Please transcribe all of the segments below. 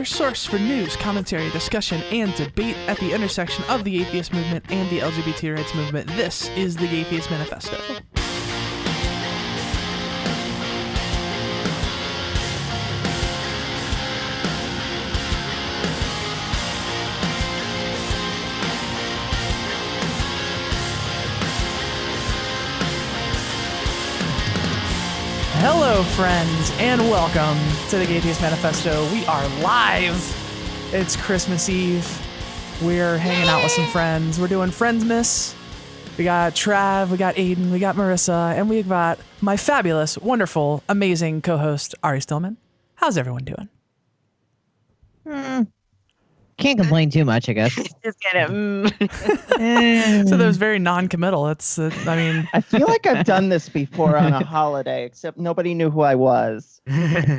your source for news, commentary, discussion, and debate at the intersection of the atheist movement and the LGBT rights movement. This is the Gaytheist Manifesto. Hello, friends, and welcome to the Gaytheist Manifesto. We are live. It's Christmas Eve. We're hanging out with some friends. We're doing Friendsmas. We got Trav, we got Aiden, we got Marissa, and we've got my fabulous, wonderful, amazing co-host, Ari Stillman. How's everyone doing? Can't complain too much, I guess. Just get it. So that was very non-committal. I feel like I've done this before on a holiday, except nobody knew who I was.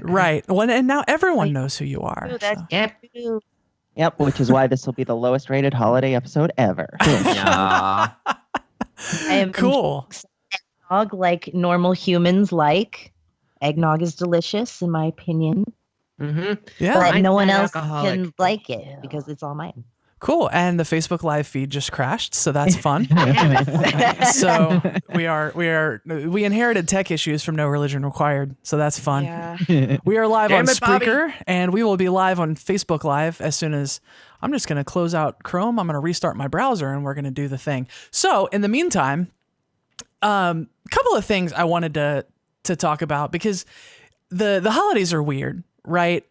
Right. Well, and now everyone knows who you are. Yep, which is why this will be the lowest rated holiday episode ever. I am Cool. eggnog like normal humans like. Eggnog is delicious, in my opinion. Yeah. But no one else alcoholic. can like it because it's all mine. Cool. And the Facebook live feed just crashed, so that's fun. So we inherited tech issues from No Religion Required, so that's fun. Yeah. We are live on Damn it, Bobby. Spreaker, and we will be live on Facebook Live as soon as I'm just going to close out Chrome. I'm going to restart my browser, and we're going to do the thing. So in the meantime, a couple of things I wanted to talk about, because the holidays are weird, right?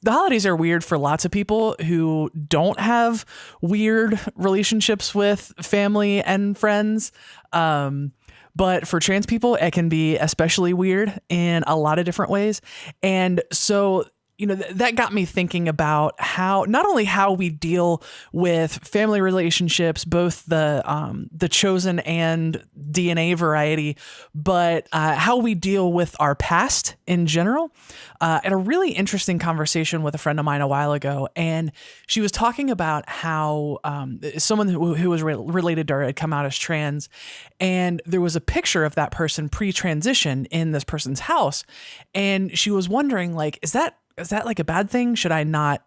The holidays are weird for lots of people who don't have weird relationships with family and friends. But for trans people, it can be especially weird in a lot of different ways. And so, that got me thinking about how, not only how we deal with family relationships, both the chosen and DNA variety, but how we deal with our past in general. At a really interesting conversation with a friend of mine a while ago, and she was talking about how someone who was related to her had come out as trans, and there was a picture of that person pre-transition in this person's house, and she was wondering, like, is that like a bad thing? Should I not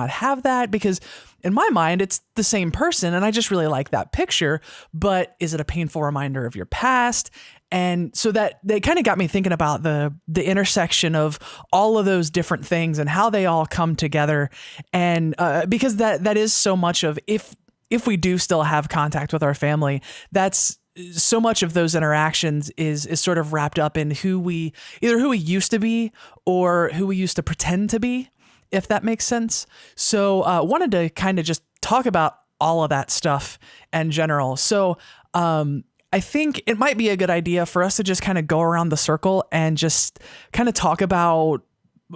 have that? Because in my mind, it's the same person and I just really like that picture, but is it a painful reminder of your past? And so that kind of got me thinking about the intersection of all of those different things and how they all come together. And because that is so much of, if we do still have contact with our family, that's so much of those interactions is sort of wrapped up in who we used to be or who we used to pretend to be, if that makes sense. So wanted to kind of just talk about all of that stuff in general. So I think it might be a good idea for us to just kind of go around the circle and just kind of talk about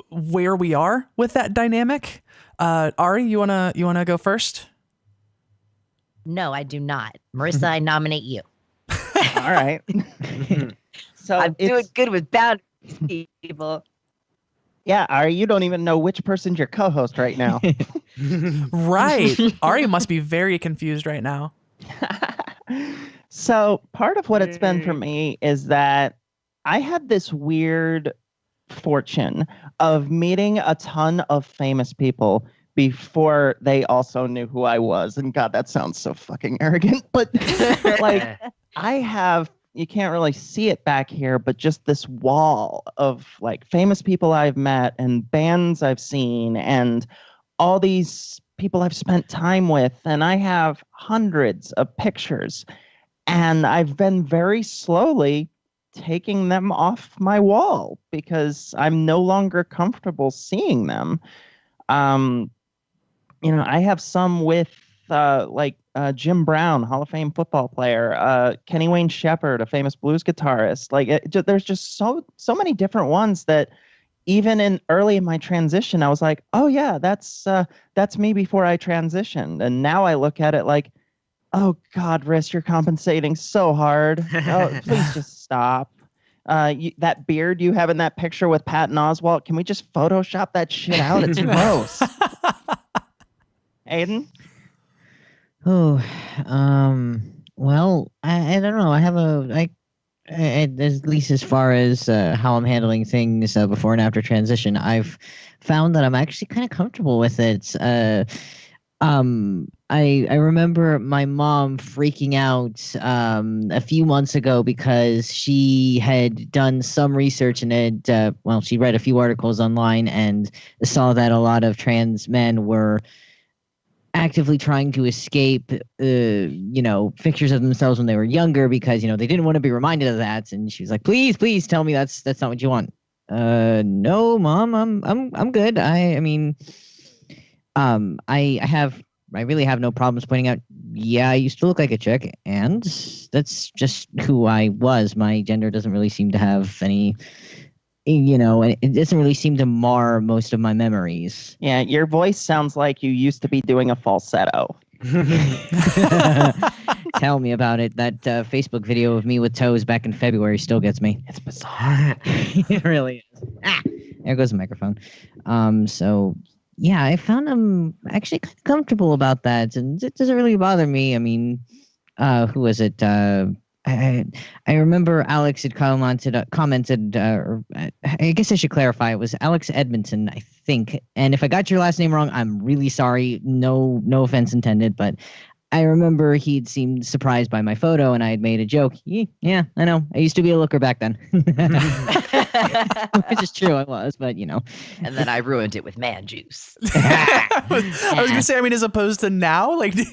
where we are with that dynamic. Ari, you wanna go first? No, I do not. Marissa, I nominate you. All right. So I'm doing good with boundaries, people. Yeah, Ari, you don't even know which person's your co-host right now. Right. Ari must be very confused right now. So part of what it's been for me is that I had this weird fortune of meeting a ton of famous people before they also knew who I was. And God, that sounds so fucking arrogant. But like, I have, you can't really see it back here, but just this wall of like famous people I've met and bands I've seen and all these people I've spent time with. And I have hundreds of pictures. And I've been very slowly taking them off my wall because I'm no longer comfortable seeing them. I have some with Jim Brown, Hall of Fame football player, Kenny Wayne Shepherd, a famous blues guitarist. Like there's just so many different ones that even early in my transition, I was like, oh yeah, that's me before I transitioned. And now I look at it like, oh God, Riss, you're compensating so hard. Oh, please just stop. That beard you have in that picture with Patton Oswalt, can we just Photoshop that shit out? It's gross. Aiden? Oh, well, I don't know. I at least as far as how I'm handling things before and after transition, I've found that I'm actually kind of comfortable with it. I remember my mom freaking out a few months ago because she had done some research and had she read a few articles online and saw that a lot of trans men were actively trying to escape pictures of themselves when they were younger because they didn't want to be reminded of that. And she was like, please tell me that's not what you want. No, Mom, I'm good. I really have no problems pointing out, yeah, I used to look like a chick, and that's just who I was. My gender doesn't really seem to have any, it doesn't really seem to mar most of my memories. Yeah, your voice sounds like you used to be doing a falsetto. Tell me about it. That Facebook video of me with toes back in February still gets me. It's bizarre. It really is. There goes the microphone. So yeah, I found I'm actually kind of comfortable about that, and it doesn't really bother me. I mean, who was it? I remember Alex had commented. I guess I should clarify. It was Alex Edmonton, I think. And if I got your last name wrong, I'm really sorry. No offense intended. But I remember he'd seemed surprised by my photo, and I had made a joke. Yeah, I know. I used to be a looker back then. Which is true, I was, but And then I ruined it with man juice. I was gonna say, as opposed to now, like We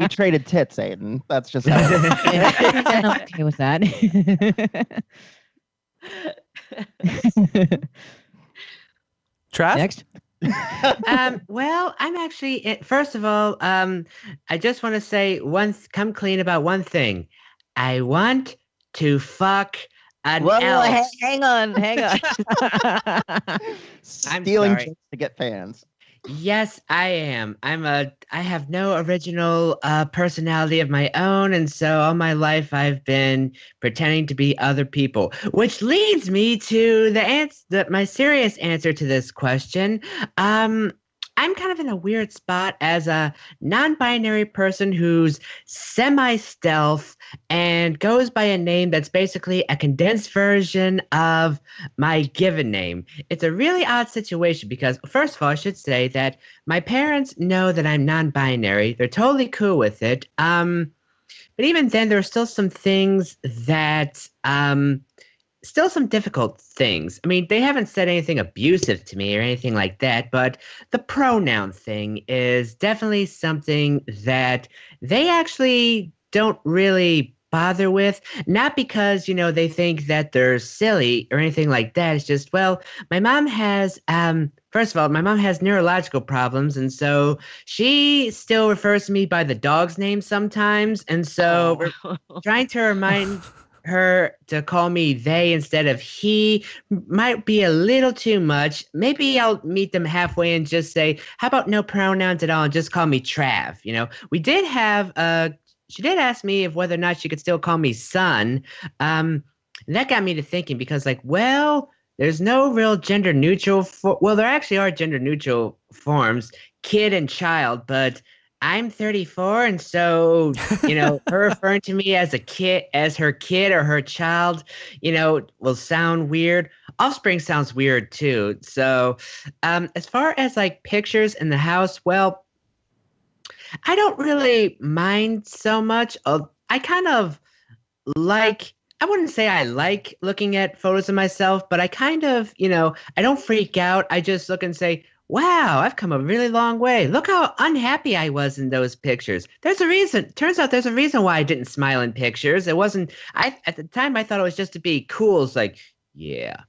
traded tits, Aiden. That's just how it is. I'm okay with that. Trav? Next. Well, I'm actually. First of all, I just want to say come clean about one thing. I want to fuck an elf. Hang on. Stealing sorry. jokes to get fans. Yes, I am. I have no original personality of my own, and so all my life I've been pretending to be other people. Which leads me to my serious answer to this question. I'm kind of in a weird spot as a non-binary person who's semi-stealth and goes by a name that's basically a condensed version of my given name. It's a really odd situation because, first of all, I should say that my parents know that I'm non-binary. They're totally cool with it. But even then, there are still some things that still some difficult things. I mean, they haven't said anything abusive to me or anything like that, but the pronoun thing is definitely something that they actually don't really bother with. Not because, they think that they're silly or anything like that. It's just, well, my mom has, first of all, my mom has neurological problems, and so she still refers to me by the dog's name sometimes, and so we're trying to remind her to call me they instead of he might be a little too much. Maybe I'll meet them halfway and just say, how about no pronouns at all and just call me Trav? We did have she did ask me if whether or not she could still call me son. And that got me to thinking because there's no real gender neutral there actually are gender neutral forms, kid and child, but I'm 34, and so, her referring to me as her kid or her child, will sound weird. Offspring sounds weird too. So, as far as pictures in the house, well, I don't really mind so much. I kind of I wouldn't say I like looking at photos of myself, but I kind of, I don't freak out. I just look and say, wow, I've come a really long way. Look how unhappy I was in those pictures. There's a reason. Turns out there's a reason why I didn't smile in pictures. It wasn't, at the time I thought it was just to be cool. It's like, yeah.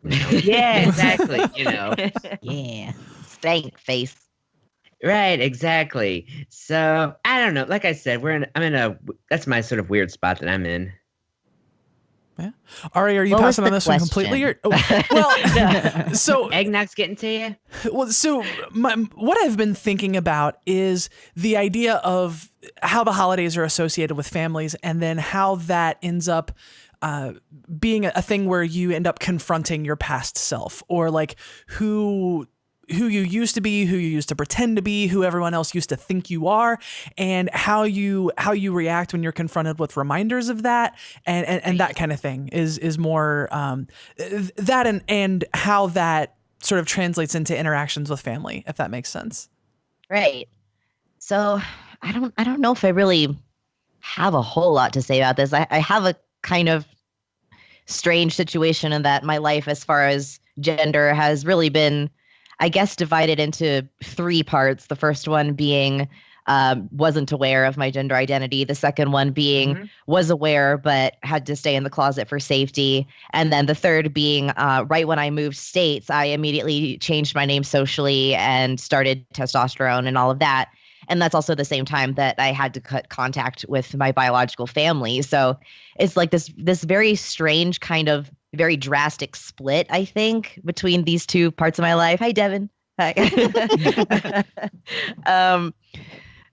Yeah, exactly. Yeah. Stank face. Right, exactly. So I don't know. Like I said, that's my sort of weird spot that I'm in. Yeah. Ari, are you What was passing on the this one completely? So Eggnog's getting to you? Well, so what I've been thinking about is the idea of how the holidays are associated with families, and then how that ends up being a thing where you end up confronting your past self, or who who you used to be, who you used to pretend to be, who everyone else used to think you are, and how you react when you're confronted with reminders of that, and that kind of thing is more that and how that sort of translates into interactions with family, if that makes sense. Right. So I don't know if I really have a whole lot to say about this. I have a kind of strange situation in that my life as far as gender has really been, I guess, divided into three parts. The first one being wasn't aware of my gender identity. The second one being was aware but had to stay in the closet for safety. And then the third being right when I moved states, I immediately changed my name socially and started testosterone and all of that. And that's also the same time that I had to cut contact with my biological family. So it's like this very strange kind of very drastic split, I think, between these two parts of my life. Hi, Devin. Hi.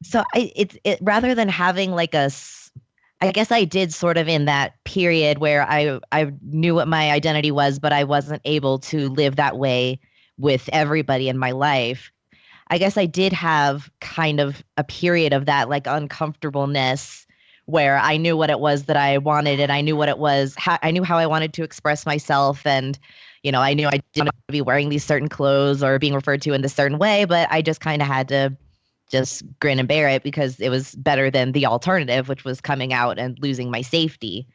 So it rather than having like I guess I did sort of in that period where I knew what my identity was, but I wasn't able to live that way with everybody in my life. I guess I did have kind of a period of that like uncomfortableness where I knew what it was that I wanted, and I knew what it was. I knew how I wanted to express myself, and I knew I didn't want to be wearing these certain clothes or being referred to in this certain way, but I just kind of had to just grin and bear it because it was better than the alternative, which was coming out and losing my safety.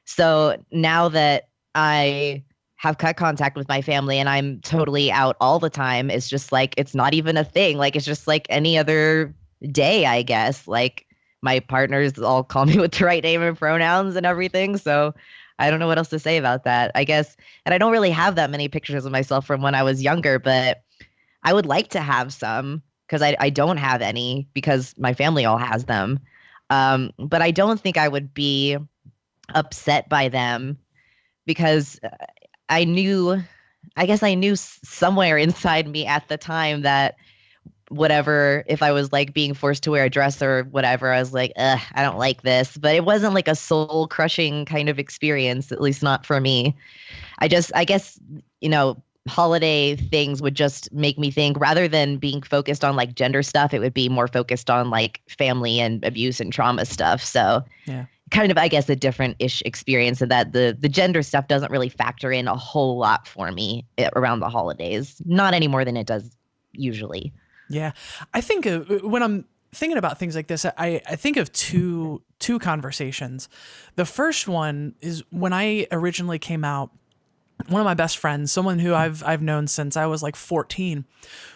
So now that I have cut contact with my family and I'm totally out all the time, it's just like, it's not even a thing. Like, it's just like any other day, I guess. Like, my partners all call me with the right name and pronouns and everything. So I don't know what else to say about that, I guess. And I don't really have that many pictures of myself from when I was younger, but I would like to have some because I don't have any because my family all has them. But I don't think I would be upset by them because I guess I knew somewhere inside me at the time that whatever, if I was like being forced to wear a dress or whatever, I was like, I don't like this. But it wasn't like a soul crushing kind of experience, at least not for me. I guess, holiday things would just make me think rather than being focused on like gender stuff, it would be more focused on like family and abuse and trauma stuff. So yeah, kind of, I guess, a different-ish experience in that the gender stuff doesn't really factor in a whole lot for me around the holidays. Not any more than it does usually. Yeah. I think when I'm thinking about things like this, I think of two conversations. The first one is when I originally came out, one of my best friends, someone who I've known since I was like 14,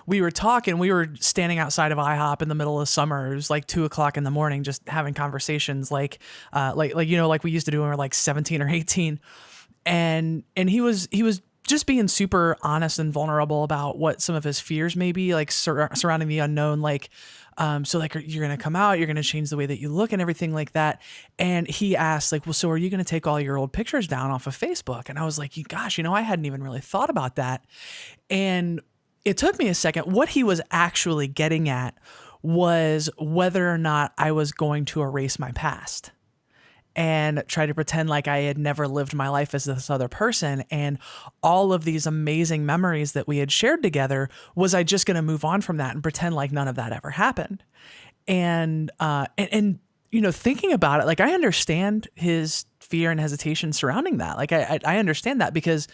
we were talking, we were standing outside of IHOP in the middle of summer. It was like 2:00 in the morning, just having conversations like we used to do when we were like 17 or 18. And he was just being super honest and vulnerable about what some of his fears may be, like surrounding the unknown, like, so like, you're going to come out, you're going to change the way that you look and everything like that. And he asked like, well, so are you going to take all your old pictures down off of Facebook? And I was like, gosh, I hadn't even really thought about that. And it took me a second. What he was actually getting at was whether or not I was going to erase my past and try to pretend like I had never lived my life as this other person. And all of these amazing memories that we had shared together, was I just going to move on from that and pretend like none of that ever happened? And thinking about it, like, I understand his fear and hesitation surrounding that. Like, I understand that because,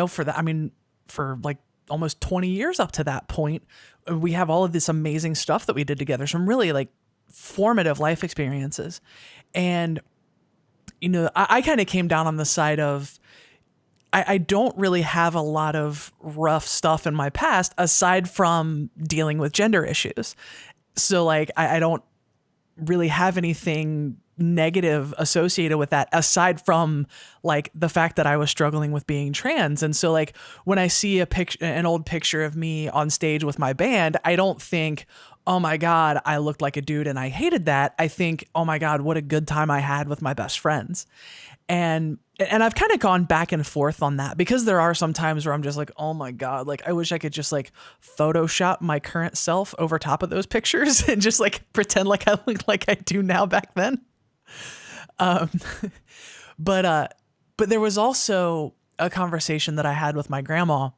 for like almost 20 years up to that point, we have all of this amazing stuff that we did together, some really like formative life experiences. And I kind of came down on the side of, I don't really have a lot of rough stuff in my past aside from dealing with gender issues. So like, I don't really have anything negative associated with that aside from like the fact that I was struggling with being trans. And so like, when I see an old picture of me on stage with my band, I don't think, oh my God, I looked like a dude and I hated that. I think, oh my God, what a good time I had with my best friends. And I've kind of gone back and forth on that because there are some times where I'm just like, oh my God, like I wish I could just like Photoshop my current self over top of those pictures and just like pretend like I look like I do now back then. But there was also a conversation that I had with my grandma.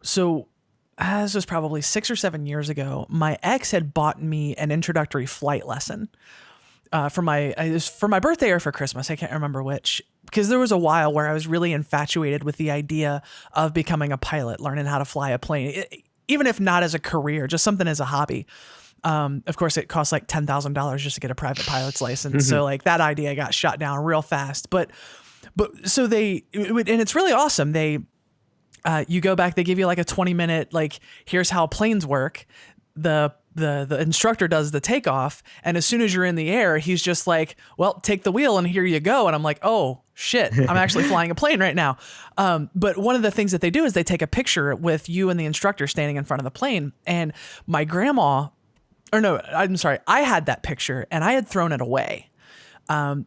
So this was probably 6 or 7 years ago, my ex had bought me an introductory flight lesson for my birthday or for Christmas. I can't remember which, because there was a while where I was really infatuated with the idea of becoming a pilot, learning how to fly a plane, even if not as a career, just something as a hobby. Of course, it costs like $10,000 just to get a private pilot's license. So like that idea got shot down real fast. But so and it's really awesome. You go back, they give you like a 20-minute, like, here's how planes work. The instructor does the takeoff, and as soon as you're in the air, he's just like, well, take the wheel and here you go. And I'm like, oh shit, I'm actually flying a plane right now. But one of the things that they do is they take a picture with you and the instructor standing in front of the plane. And my grandma, or no, I'm sorry, I had that picture and I had thrown it away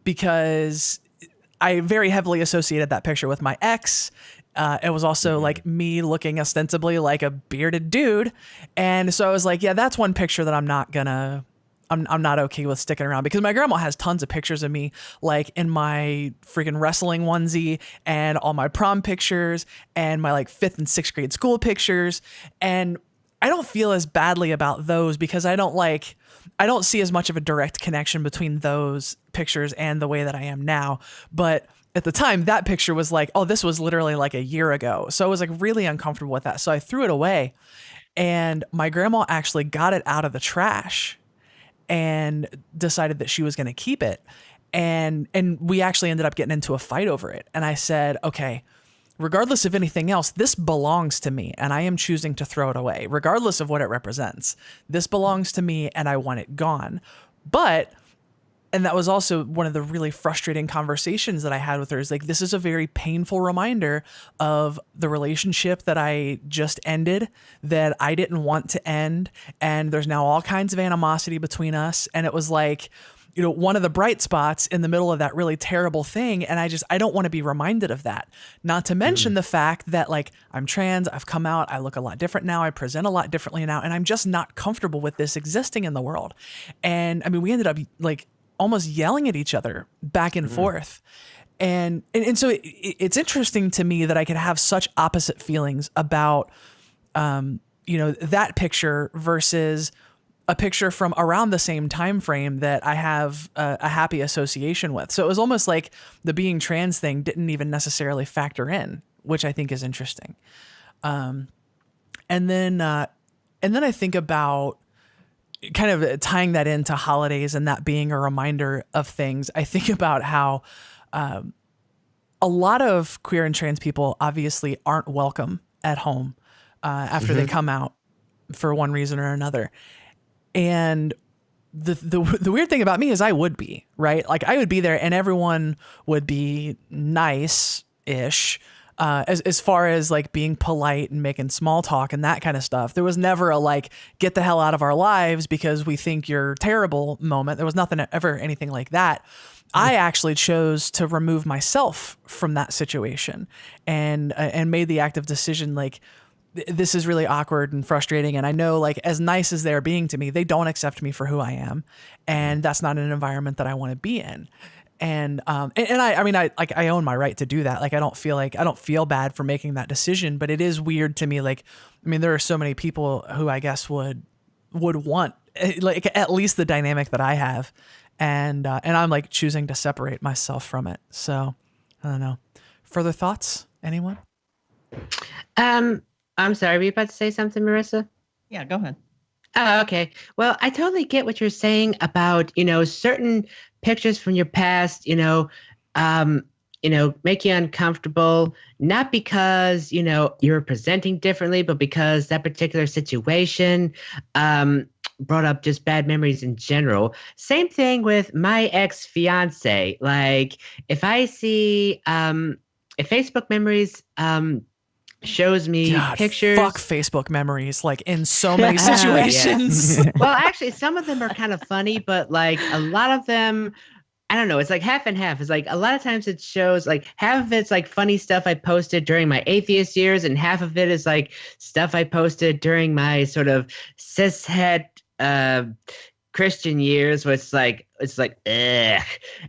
because I very heavily associated that picture with my ex. It was also like me looking ostensibly like a bearded dude. And so I was like, yeah, that's one picture that I'm not okay with sticking around, because my grandma has tons of pictures of me, like in my freaking wrestling onesie and all my prom pictures and my like 5th and 6th grade school pictures. And I don't feel as badly about those because I don't see as much of a direct connection between those pictures and the way that I am now. But at the time, that picture was like, oh, this was literally like a year ago. So I was like really uncomfortable with that. So I threw it away, and my grandma actually got it out of the trash and decided that she was going to keep it. And we actually ended up getting into a fight over it. And I said, okay, regardless of anything else, this belongs to me and I am choosing to throw it away, regardless of what it represents. This belongs to me and I want it gone. And that was also one of the really frustrating conversations that I had with her, is like, this is a very painful reminder of the relationship that I just ended, that I didn't want to end. And there's now all kinds of animosity between us. And it was like, one of the bright spots in the middle of that really terrible thing. And I don't want to be reminded of that. Not to mention the fact that, like, I'm trans, I've come out, I look a lot different now, I present a lot differently now, and I'm just not comfortable with this existing in the world. And I mean, we ended up like almost yelling at each other back and forth. And so it's interesting to me that I could have such opposite feelings about, that picture versus a picture from around the same time frame that I have a happy association with. So it was almost like the being trans thing didn't even necessarily factor in, which I think is interesting. And then I think about kind of tying that into holidays and that being a reminder of things. I think about how a lot of queer and trans people obviously aren't welcome at home after they come out for one reason or another. And the weird thing about me is I would be, right? Like, I would be there and everyone would be nice-ish. As far as like being polite and making small talk and that kind of stuff. There was never a like, get the hell out of our lives because we think you're terrible moment. There was ever anything like that. I actually chose to remove myself from that situation and made the active decision, like, this is really awkward and frustrating. And I know, like, as nice as they're being to me, they don't accept me for who I am. And that's not an environment that I want to be in. And I own my right to do that. Like, I don't feel bad for making that decision, but it is weird to me. Like, I mean, there are so many people who I guess would want like at least the dynamic that I have. And I'm like choosing to separate myself from it. So I don't know. Further thoughts? Anyone? I'm sorry. Were you about to say something, Marissa? Yeah, go ahead. Oh, okay. Well, I totally get what you're saying about, certain pictures from your past, make you uncomfortable, not because, you're presenting differently, but because that particular situation brought up just bad memories in general. Same thing with my ex-fiance. Like, if I see, if Facebook memories shows me pictures. Fuck Facebook memories, like in so many situations. Well, actually, some of them are kind of funny, but like a lot of them, I don't know. It's like half and half. It's like a lot of times it shows like half of it's like funny stuff I posted during my atheist years, and half of it is like stuff I posted during my sort of cishet Christian years, where it's like ugh.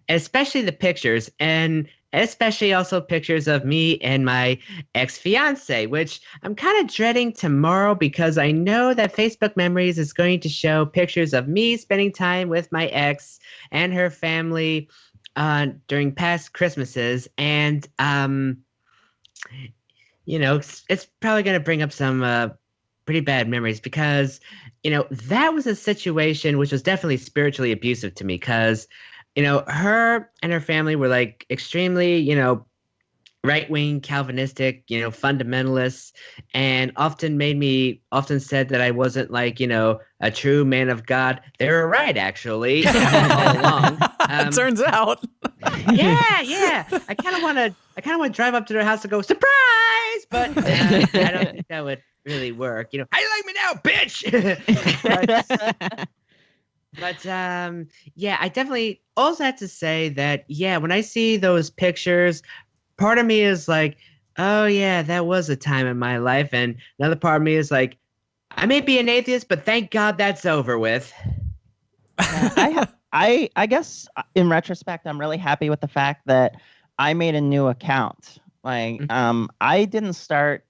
Especially the pictures. And and especially also pictures of me and my ex-fiance, which I'm kind of dreading tomorrow because I know that Facebook Memories is going to show pictures of me spending time with my ex and her family during past Christmases, and it's probably going to bring up some pretty bad memories because, that was a situation which was definitely spiritually abusive to me because, her and her family were like extremely, right-wing Calvinistic, fundamentalists, and often said that I wasn't like, a true man of God. They were right, actually, all along. Turns out. Yeah. I kind of want to drive up to their house and go, surprise! But I don't think that would really work. How you like me now, bitch? But yeah, I definitely also have to say that, when I see those pictures, part of me is like, oh yeah, that was a time in my life. And another part of me is like, I may be an atheist, but thank God that's over with. I guess in retrospect, I'm really happy with the fact that I made a new account. Like, I didn't start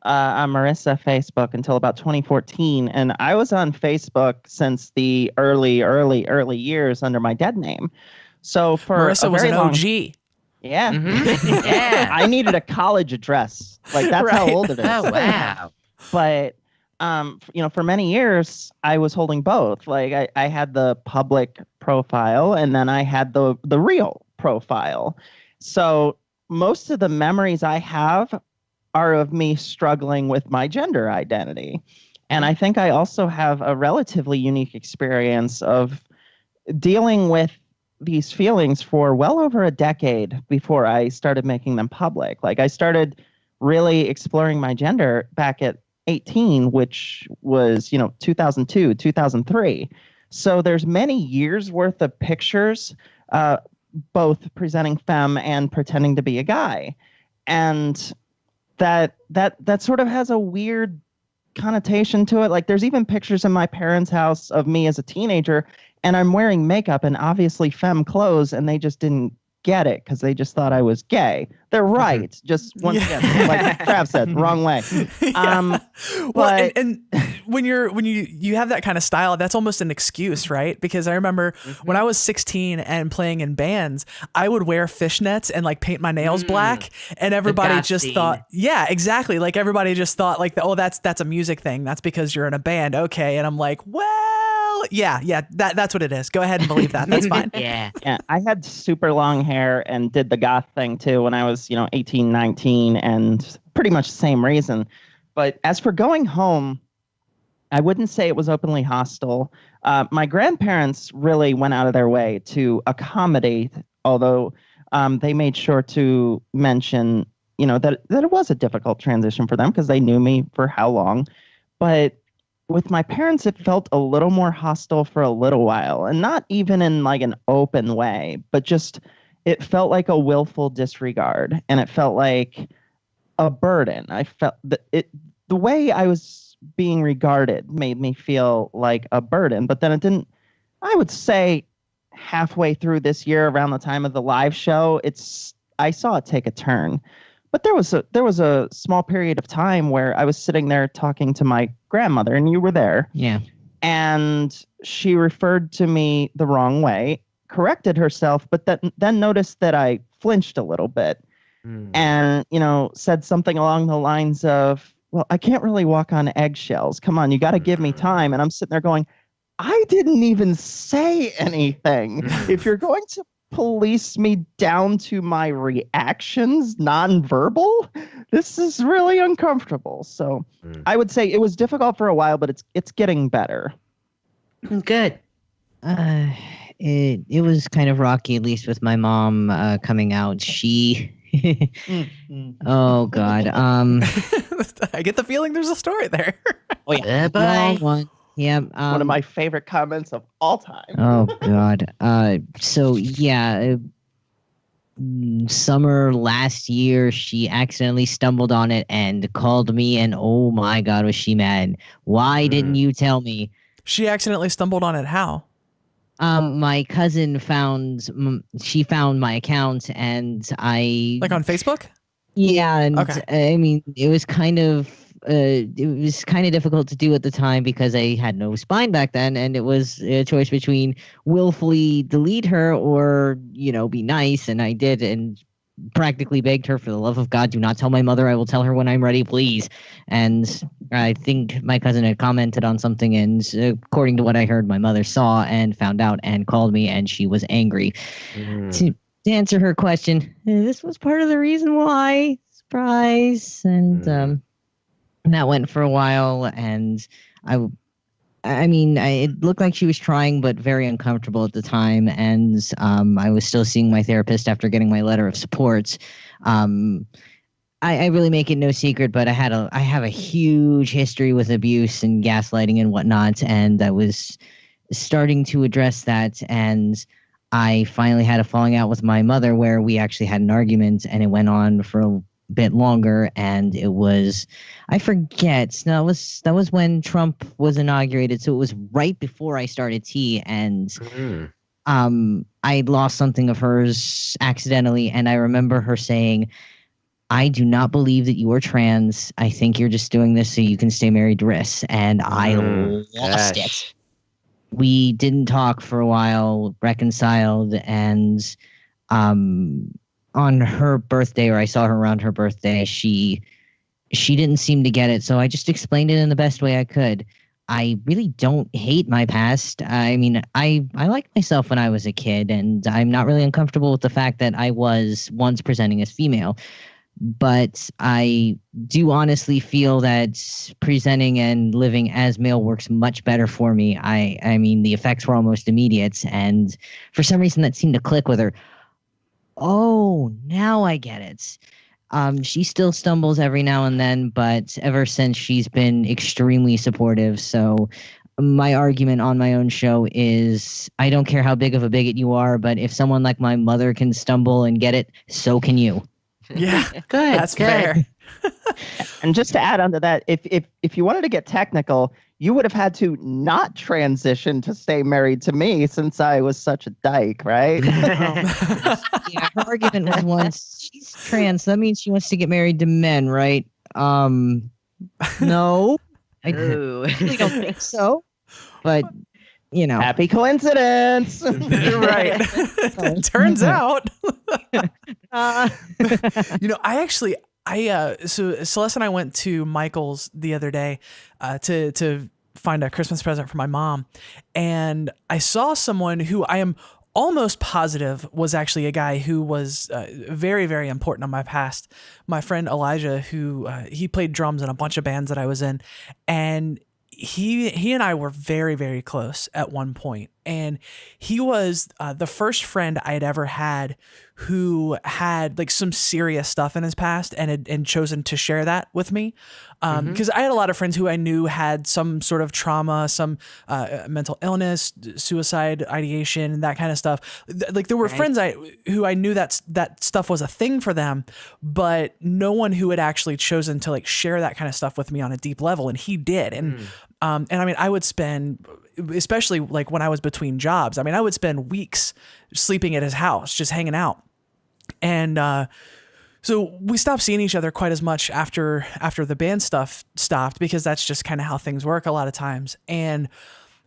on Marissa Facebook until about 2014, and I was on Facebook since the early years under my dead name. So for Marissa was an OG. Yeah. Mm-hmm. Yeah. I needed a college address. Like, that's how old it is. Oh, wow. But, for many years, I was holding both. Like, I had the public profile, and then I had the real profile. So most of the memories I have are of me struggling with my gender identity. And I think I also have a relatively unique experience of dealing with these feelings for well over a decade before I started making them public. Like, I started really exploring my gender back at 18, which was, 2002, 2003. So there's many years worth of pictures, both presenting femme and pretending to be a guy. And that sort of has a weird connotation to it. Like, there's even pictures in my parents' house of me as a teenager, and I'm wearing makeup and obviously femme clothes, and they just didn't get it because they just thought I was gay. They're right. Just once again, like Trav said, wrong way. Well, and when you have that kind of style, that's almost an excuse, right? Because I remember when I was 16 and playing in bands, I would wear fishnets and like paint my nails black, and everybody just thought, yeah, exactly. Like, everybody just thought like, oh, that's a music thing. That's because you're in a band, okay? And I'm like, well, yeah, that's what it is. Go ahead and believe that. That's fine. Yeah. I had super long hair and did the goth thing too when I was, 18, 19, and pretty much the same reason. But as for going home, I wouldn't say it was openly hostile. My grandparents really went out of their way to accommodate, although they made sure to mention, that it was a difficult transition for them because they knew me for how long. But with my parents, it felt a little more hostile for a little while, and not even in like an open way, but just it felt like a willful disregard, and it felt like a burden. I felt that the way I was being regarded made me feel like a burden, but then it didn't. I would say halfway through this year, around the time of the live show, I saw it take a turn. But there was a small period of time where I was sitting there talking to my grandmother, and you were there. Yeah. And she referred to me the wrong way, corrected herself, but then noticed that I flinched a little bit and, said something along the lines of, well, I can't really walk on eggshells. Come on, you got to give me time. And I'm sitting there going, I didn't even say anything. If you're going to police me down to my reactions, nonverbal, this is really uncomfortable. So I would say it was difficult for a while, but it's getting better. Good. It was kind of rocky, at least with my mom coming out. She oh God. I get the feeling there's a story there. Oh yeah. Long one. Yeah. One of my favorite comments of all time. Oh God. So yeah, summer last year, she accidentally stumbled on it and called me, and oh my God, was she mad? Why didn't you tell me? She accidentally stumbled on it. How? My cousin she found my account, and I Like on Facebook? yeah, and Okay. I mean it was kind of difficult to do at the time because I had no spine back then, and it was a choice between willfully delete her or be nice, and I did, and practically begged her, for the love of God, do not tell my mother. I will tell her when I'm ready, please. And I think my cousin had commented on something, and according to what I heard, my mother saw and found out and called me, and she was angry. To answer her question, this was part of the reason why. Surprise. And that went for a while, and it looked like she was trying, but very uncomfortable at the time. And I was still seeing my therapist after getting my letter of support. I really make it no secret, but I have a huge history with abuse and gaslighting and whatnot, and I was starting to address that. And I finally had a falling out with my mother where we actually had an argument, and it went on for a bit longer, and it was, I forget, no, that was when Trump was inaugurated, so it was right before I started T, and I lost something of hers accidentally, and I remember her saying, I do not believe that you are trans. I think you're just doing this so you can stay married to Riss, and I lost it. We didn't talk for a while, reconciled, and on her birthday, or I saw her around her birthday, she didn't seem to get it, so I just explained it in the best way I could. I really don't hate my past. I mean, I liked myself when I was a kid, and I'm not really uncomfortable with the fact that I was once presenting as female. But I do honestly feel that presenting and living as male works much better for me. I mean, the effects were almost immediate, and for some reason that seemed to click with her. Oh, now I get it. She still stumbles every now and then, but ever since, she's been extremely supportive. So my argument on my own show is, I don't care how big of a bigot you are, but if someone like my mother can stumble and get it, so can you. Yeah, Good. that's good. fair. And just to add on to that, if you wanted to get technical, you would have had to not transition to stay married to me since I was such a dyke, right? Yeah, her argument was once, she's trans, that means she wants to get married to men, right? No, I Ooh. really don't think so. But, Happy coincidence. Right. Turns out. uh, So Celeste and I went to Michael's the other day to find a Christmas present for my mom, and I saw someone who I am almost positive was actually a guy who was very, very important on my past. My friend Elijah, who he played drums in a bunch of bands that I was in, and he and I were very, very close at one point. And he was the first friend I had ever had who had like some serious stuff in his past and chosen to share that with me. Because I had a lot of friends who I knew had some sort of trauma, some mental illness, suicide ideation, that kind of stuff. Like there were friends who I knew that stuff was a thing for them, but no one who had actually chosen to like share that kind of stuff with me on a deep level. And he did. And I mean, I would spend, especially like when I was between jobs, I mean, I would spend weeks sleeping at his house, just hanging out. And so we stopped seeing each other quite as much after the band stuff stopped, because that's just kind of how things work a lot of times. And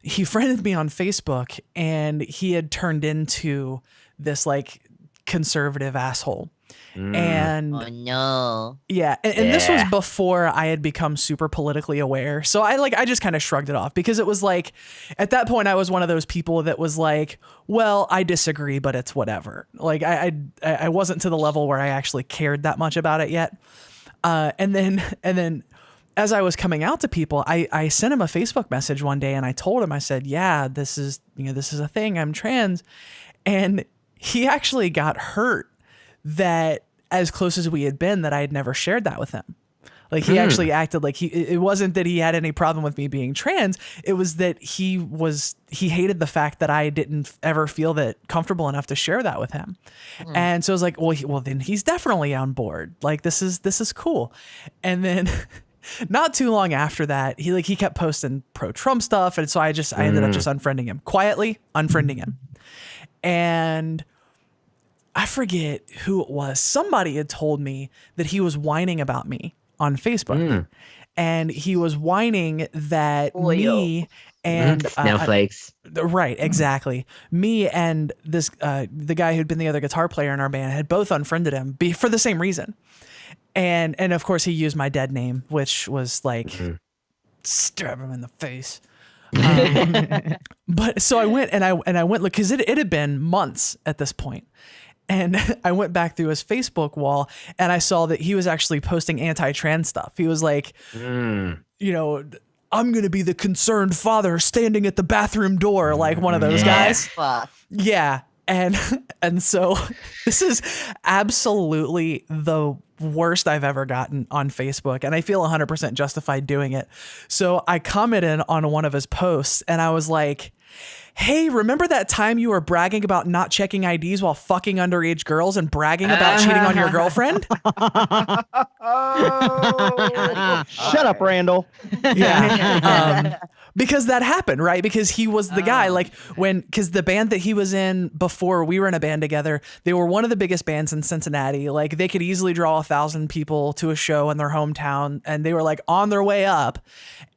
he friended me on Facebook, and he had turned into this like conservative asshole. And Oh no. yeah, and this was before I had become super politically aware. So I just kind of shrugged it off, because it was like, at that point I was one of those people that was like, well, I disagree, but it's whatever. Like I wasn't to the level where I actually cared that much about it yet. And then as I was coming out to people, I sent him a Facebook message one day, and I told him, I said, yeah, this is a thing, I'm trans. And he actually got hurt that as close as we had been, that I had never shared that with him. Like he actually acted like it wasn't that he had any problem with me being trans. It was that he hated the fact that I didn't ever feel that comfortable enough to share that with him. And so I was like, well, then he's definitely on board. Like this is cool. And then not too long after that, he kept posting pro-Trump stuff, and so I ended up just unfriending him quietly, unfriending him. And I forget who it was. Somebody had told me that he was whining about me on Facebook, and he was whining that me and snowflakes. Right, exactly. Me and this the guy who'd been the other guitar player in our band had both unfriended him for the same reason. And of course he used my dead name, which was like stab him in the face. But so I went and I went look, because it had been months at this point. And I went back through his Facebook wall and I saw that he was actually posting anti-trans stuff. He was like, you know, I'm going to be the concerned father standing at the bathroom door, like one of those guys. Yeah. And so this is absolutely the worst I've ever gotten on Facebook, and I feel 100% justified doing it. So I commented on one of his posts and I was like, hey, remember that time you were bragging about not checking IDs while fucking underage girls and bragging about cheating on your girlfriend? Shut up, Randall. Yeah. Because that happened, right? Because he was the guy, like because the band that he was in before we were in a band together, they were one of the biggest bands in Cincinnati. Like they could easily draw 1,000 people to a show in their hometown, and they were like on their way up.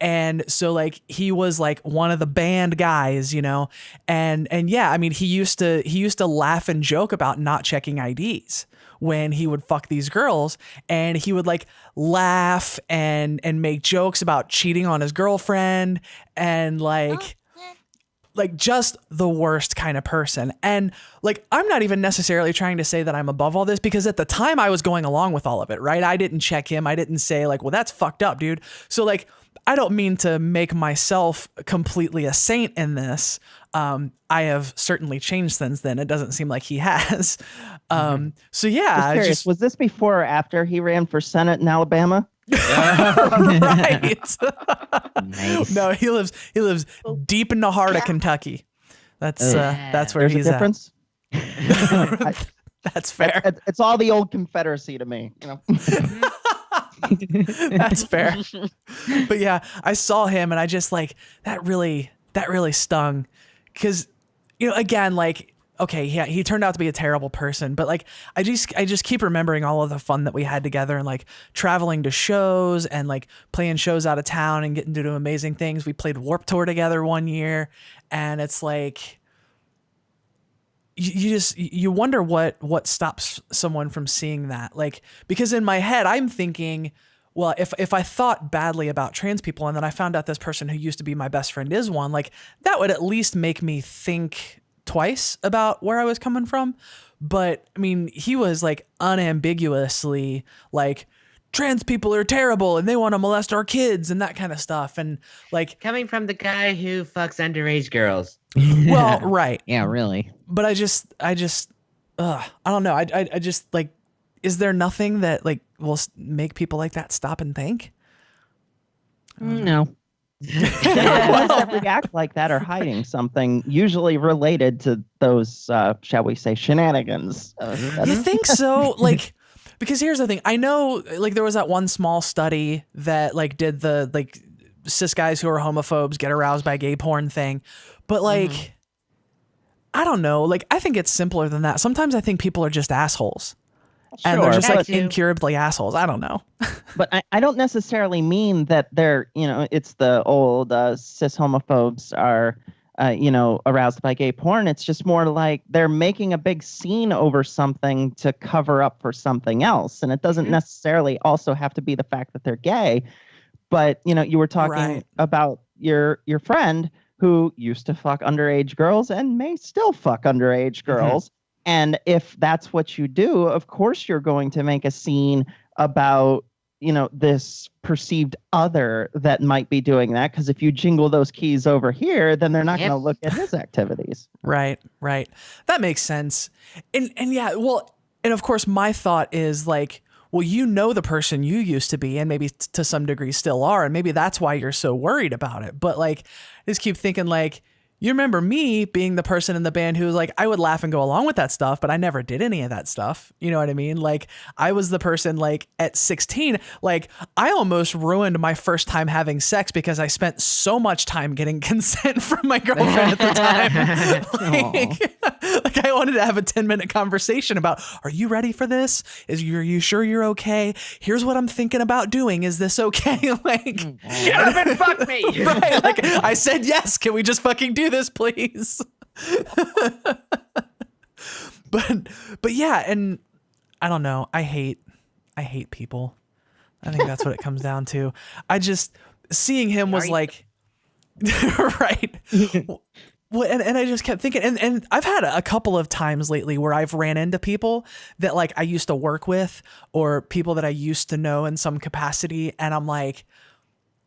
And so like he was like one of the band guys, you know, and yeah, I mean, he used to laugh and joke about not checking IDs when he would fuck these girls, and he would like laugh and make jokes about cheating on his girlfriend and like just the worst kind of person. And like, I'm not even necessarily trying to say that I'm above all this, because at the time I was going along with all of it, right? I didn't check him. I didn't say like, well, that's fucked up, dude. So like, I don't mean to make myself completely a saint in this. I have certainly changed since then. It doesn't seem like he has. So yeah, was this before or after he ran for Senate in Alabama? Right. Nice. No, he lives deep in the heart of Kentucky. That's where There's he's a difference. at. That's fair. It's all the old Confederacy to me, you know. That's fair. But yeah, I saw him and I just like that really stung, because, you know, again, like, okay, yeah, he turned out to be a terrible person, but like I just keep remembering all of the fun that we had together, and like traveling to shows and like playing shows out of town and getting to do amazing things. We played Warped Tour together one year, and it's like you wonder what stops someone from seeing that, like, because in my head I'm thinking, well, if I thought badly about trans people and then I found out this person who used to be my best friend is one, like that would at least make me think twice about where I was coming from. But I mean, he was like unambiguously like, trans people are terrible and they want to molest our kids and that kind of stuff. And like, Coming from the guy who fucks underage girls. well, right. Yeah, really. But I don't know. I just like, is there nothing that like will make people like that stop and think? No. The ones that react like that are hiding something, usually related to those, shall we say, shenanigans. You think so? Like, because here's the thing. I know, like, there was that one small study that like did the like cis guys who are homophobes get aroused by gay porn thing, but like, I don't know. Like, I think it's simpler than that. Sometimes I think people are just assholes. And they're just like incurably assholes. I don't know. But I don't necessarily mean that they're, you know, it's the old cis homophobes are, you know, aroused by gay porn. It's just more like they're making a big scene over something to cover up for something else. And it doesn't necessarily also have to be the fact that they're gay. But, you know, you were talking about your friend who used to fuck underage girls and may still fuck underage girls. And if that's what you do, of course you're going to make a scene about, you know, this perceived other that might be doing that. Because if you jingle those keys over here, then they're not going to look at his activities. Right. That makes sense. And yeah, well, and of course my thought is like, well, you know the person you used to be and maybe to some degree still are. And maybe that's why you're so worried about it. But like, I just keep thinking like, you remember me being the person in the band who was like, I would laugh and go along with that stuff, but I never did any of that stuff. You know what I mean? Like I was the person like at 16, like I almost ruined my first time having sex because I spent so much time getting consent from my girlfriend at the time. Like I wanted to have a 10-minute conversation about, are you ready for this? Are you sure you're okay? Here's what I'm thinking about doing. Is this okay? Like, Shut up and fuck me. right? Like I said, yes. Can we just fucking do this, please? but yeah, and I don't know. I hate people. I think that's what it comes down to. I just seeing him was like, right. Well, and I just kept thinking, and I've had a couple of times lately where I've ran into people that like I used to work with or people that I used to know in some capacity. And I'm like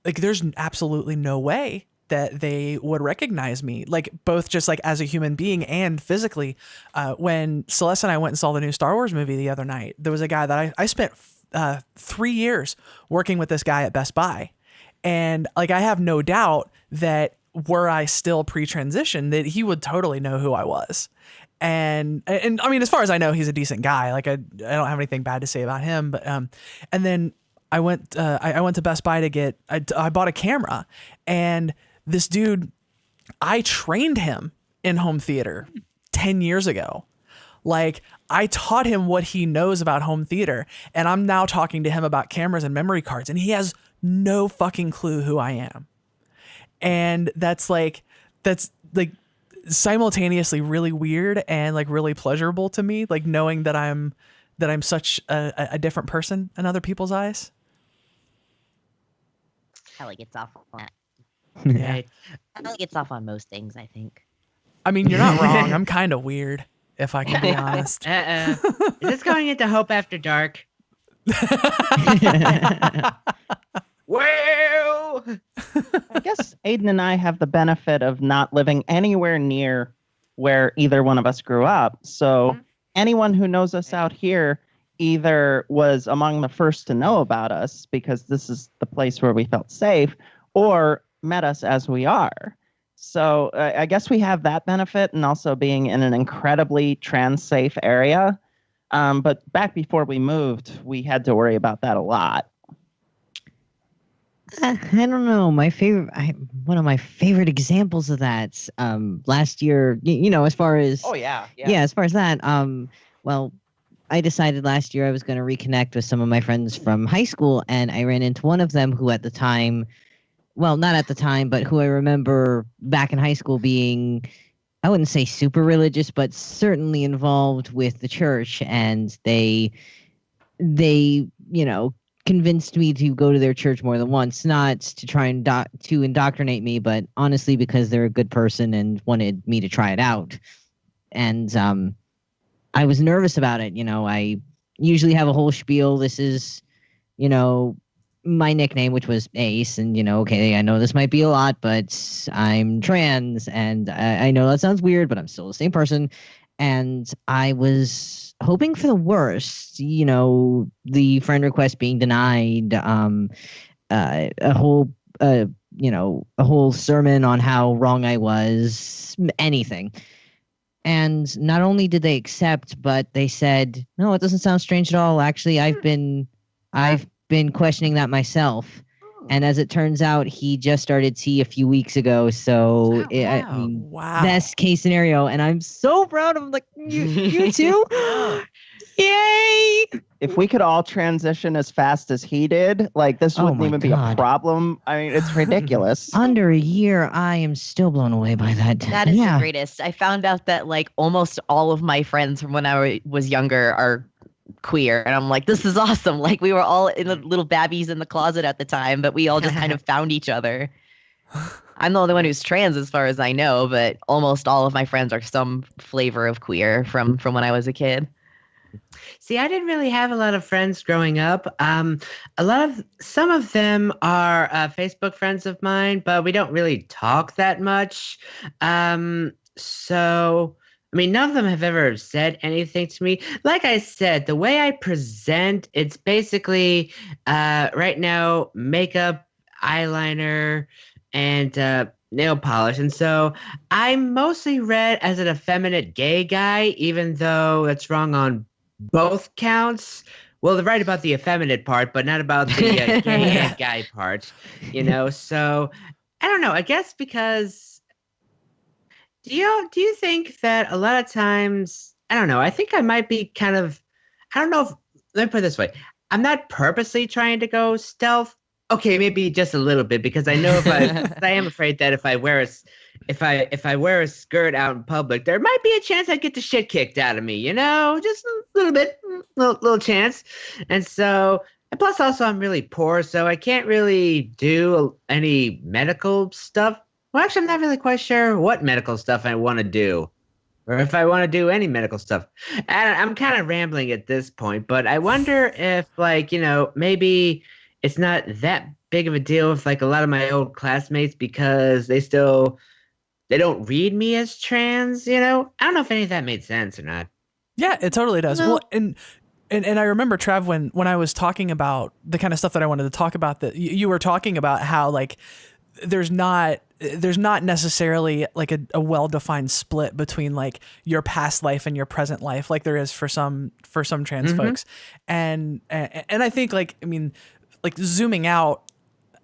there's absolutely no way that they would recognize me, like both just like as a human being and physically. When Celeste and I went and saw the new Star Wars movie the other night, there was a guy that I spent 3 years working with this guy at Best Buy. And like, I have no doubt that were I still pre-transition, that he would totally know who I was. And I mean, as far as I know, he's a decent guy. Like I don't have anything bad to say about him, but, and then I went to Best Buy to get, I bought a camera, and this dude, I trained him in home theater 10 years ago. Like I taught him what he knows about home theater, and I'm now talking to him about cameras and memory cards, and he has no fucking clue who I am. And that's like simultaneously really weird and like really pleasurable to me, like knowing that I'm such a different person in other people's eyes. Kelly gets off on that. Yeah. Kelly gets off on most things, I think. I mean, you're not wrong. I'm kind of weird, if I can be honest. Is this going into Hope After Dark? Well, I guess Aiden and I have the benefit of not living anywhere near where either one of us grew up. So anyone who knows us out here either was among the first to know about us because this is the place where we felt safe, or met us as we are. So I guess we have that benefit, and also being in an incredibly trans safe area. But back before we moved, we had to worry about that a lot. I don't know. One of my favorite examples of that, last year, as far as as far as that, well, I decided last year I was going to reconnect with some of my friends from high school, and I ran into one of them who at the time, well, not at the time, but who I remember back in high school being, I wouldn't say super religious, but certainly involved with the church, and they convinced me to go to their church more than once, not to try and to indoctrinate me, but honestly because they're a good person and wanted me to try it out. And I was nervous about it. I usually have a whole spiel. This is, my nickname, which was Ace, and okay, I know this might be a lot, but I'm trans, and I know that sounds weird, but I'm still the same person. And I was hoping for the worst, the friend request being denied, a whole sermon on how wrong I was, anything. And not only did they accept, but they said, no, it doesn't sound strange at all. Actually, I've been questioning that myself. And as it turns out, he just started T a few weeks ago. So, Wow. Best case scenario. And I'm so proud of him. Like, you too? Yay! If we could all transition as fast as he did, like this wouldn't even be a problem. I mean, it's ridiculous. Under a year, I am still blown away by that. That is the greatest. I found out that like almost all of my friends from when I was younger are queer, and I'm like, this is awesome. Like we were all in the little babbies in the closet at the time, but we all just kind of found each other. I'm the only one who's trans as far as I know, but almost all of my friends are some flavor of queer from when I was a kid. See, I didn't really have a lot of friends growing up. Some of them are Facebook friends of mine, but we don't really talk that much. So I mean, none of them have ever said anything to me. Like I said, the way I present, it's basically right now makeup, eyeliner, and nail polish. And so I'm mostly read as an effeminate gay guy, even though that's wrong on both counts. Well, they're right about the effeminate part, but not about the gay and guy part, So I don't know. I guess because do you think that a lot of times, I don't know, I think I might be kind of, I don't know if, let me put it this way. I'm not purposely trying to go stealth. Okay, maybe just a little bit, because I know I am afraid that if I wear a skirt out in public, there might be a chance I'd get the shit kicked out of me, just a little bit, little chance. And so, and plus also I'm really poor, so I can't really do any medical stuff. Well, actually, I'm not really quite sure what medical stuff I want to do, or if I want to do any medical stuff. And I'm kind of rambling at this point, but I wonder if, maybe it's not that big of a deal with like a lot of my old classmates, because they don't read me as trans, I don't know if any of that made sense or not. Yeah, it totally does. No. Well, and I remember, Trav, when I was talking about the kind of stuff that I wanted to talk about, that you were talking about how like there's not necessarily like a well-defined split between like your past life and your present life, like there is for some trans folks. And I think like zooming out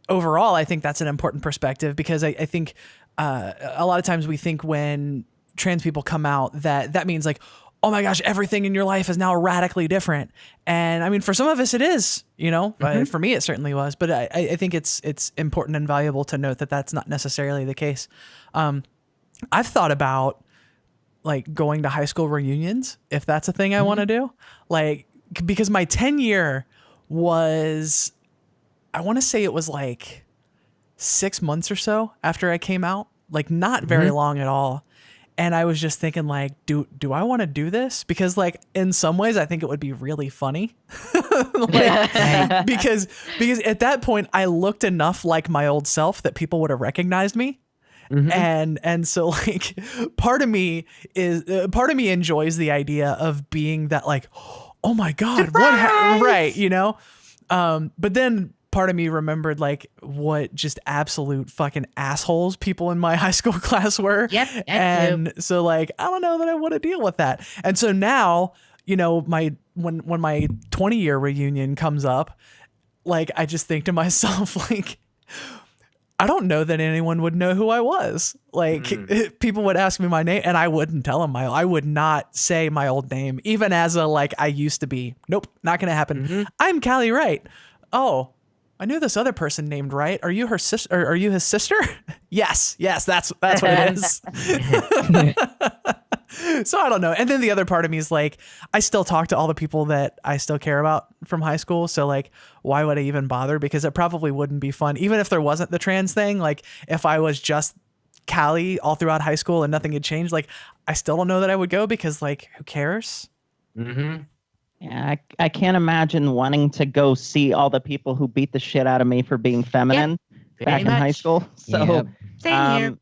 overall, I think that's an important perspective, because I think a lot of times we think when trans people come out that means like, oh my gosh, everything in your life is now radically different. And I mean, for some of us it is, for me it certainly was, but I think it's important and valuable to note that that's not necessarily the case. I've thought about like going to high school reunions, if that's a thing I want to do, like, because my 10-year was, I want to say it was like 6 months or so after I came out, like not very long at all. And I was just thinking like, do I want to do this? Because like in some ways I think it would be really funny. because at that point I looked enough like my old self that people would have recognized me. And so like part of me enjoys the idea of being that like, oh my God, right. But then part of me remembered like what just absolute fucking assholes people in my high school class were. Yep. And so like, I don't know that I want to deal with that. And so now, when my 20-year reunion comes up, like, I just think to myself, like, I don't know that anyone would know who I was. Like people would ask me my name and I wouldn't tell them I would not say my old name, even as a, like, I used to be. Nope. Not going to happen. I'm Callie Wright. Oh, I knew this other person named Wright. Are you her sister? Or are you his sister? Yes, that's what it is. So I don't know. And then the other part of me is like, I still talk to all the people that I still care about from high school. So like, why would I even bother? Because it probably wouldn't be fun. Even if there wasn't the trans thing, like if I was just Callie all throughout high school and nothing had changed, like I still don't know that I would go, because like, who cares? Yeah, I can't imagine wanting to go see all the people who beat the shit out of me for being feminine back in high school. So, Same here.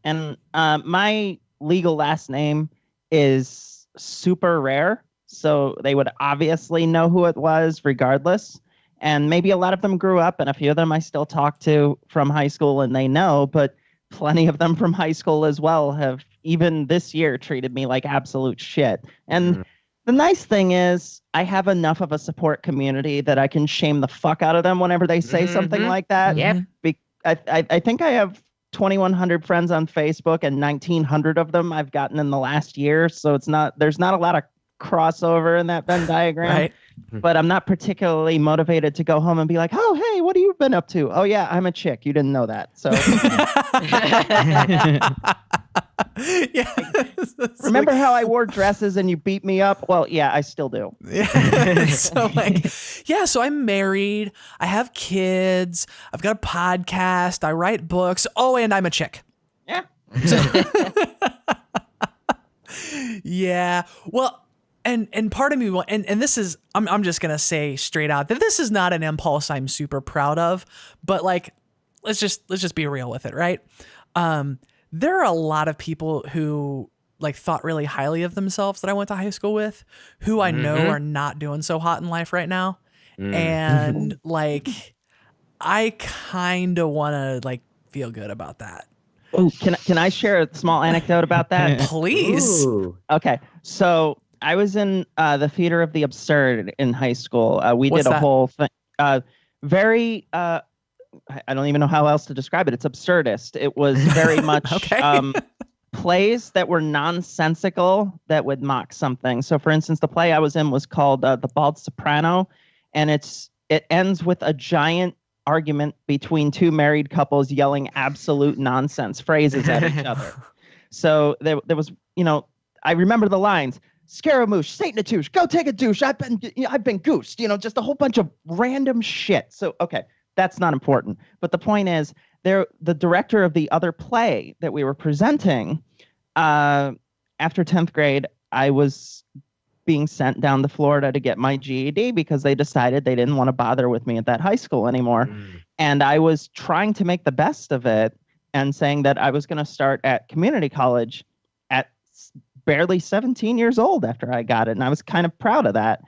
And my legal last name is super rare, so they would obviously know who it was regardless. And maybe a lot of them grew up, and a few of them I still talk to from high school, and they know, but plenty of them from high school as well have, even this year, treated me like absolute shit. And the nice thing is I have enough of a support community that I can shame the fuck out of them whenever they say something like that. Yep. I think I have 2,100 friends on Facebook, and 1,900 of them I've gotten in the last year. So there's not a lot of crossover in that Venn diagram. Right. But I'm not particularly motivated to go home and be like, oh, hey, what have you been up to? Oh, yeah, I'm a chick. You didn't know that. So Yeah. remember how I wore dresses and you beat me up? Well, yeah, I still do. So like, yeah, so I'm married. I have kids. I've got a podcast. I write books. Oh, and I'm a chick. Yeah. Yeah. Well, and part of me, and this is, I'm just going to say straight out that this is not an impulse I'm super proud of, but like, let's just be real with it. Right. There are a lot of people who like thought really highly of themselves that I went to high school with, who I know are not doing so hot in life right now. And like, I kind of want to like feel good about that. Oh, can I share a small anecdote about that? Please. Ooh. Okay, so I was in the theater of the absurd in high school. We What's did a that? whole thing. Very. I don't even know how else to describe it. It's absurdist. It was very much Okay. plays that were nonsensical that would mock something. So, for instance, the play I was in was called The Bald Soprano, and it ends with a giant argument between two married couples yelling absolute nonsense phrases at each other. So there was, I remember the lines: Scaramouche, Satan-a-touche, go take a douche. I've been goosed. Just a whole bunch of random shit. So okay, that's not important. But the point is, the director of the other play that we were presenting, after 10th grade, I was being sent down to Florida to get my GED because they decided they didn't want to bother with me at that high school anymore. And I was trying to make the best of it and saying that I was going to start at community college at barely 17 years old after I got it. And I was kind of proud of that.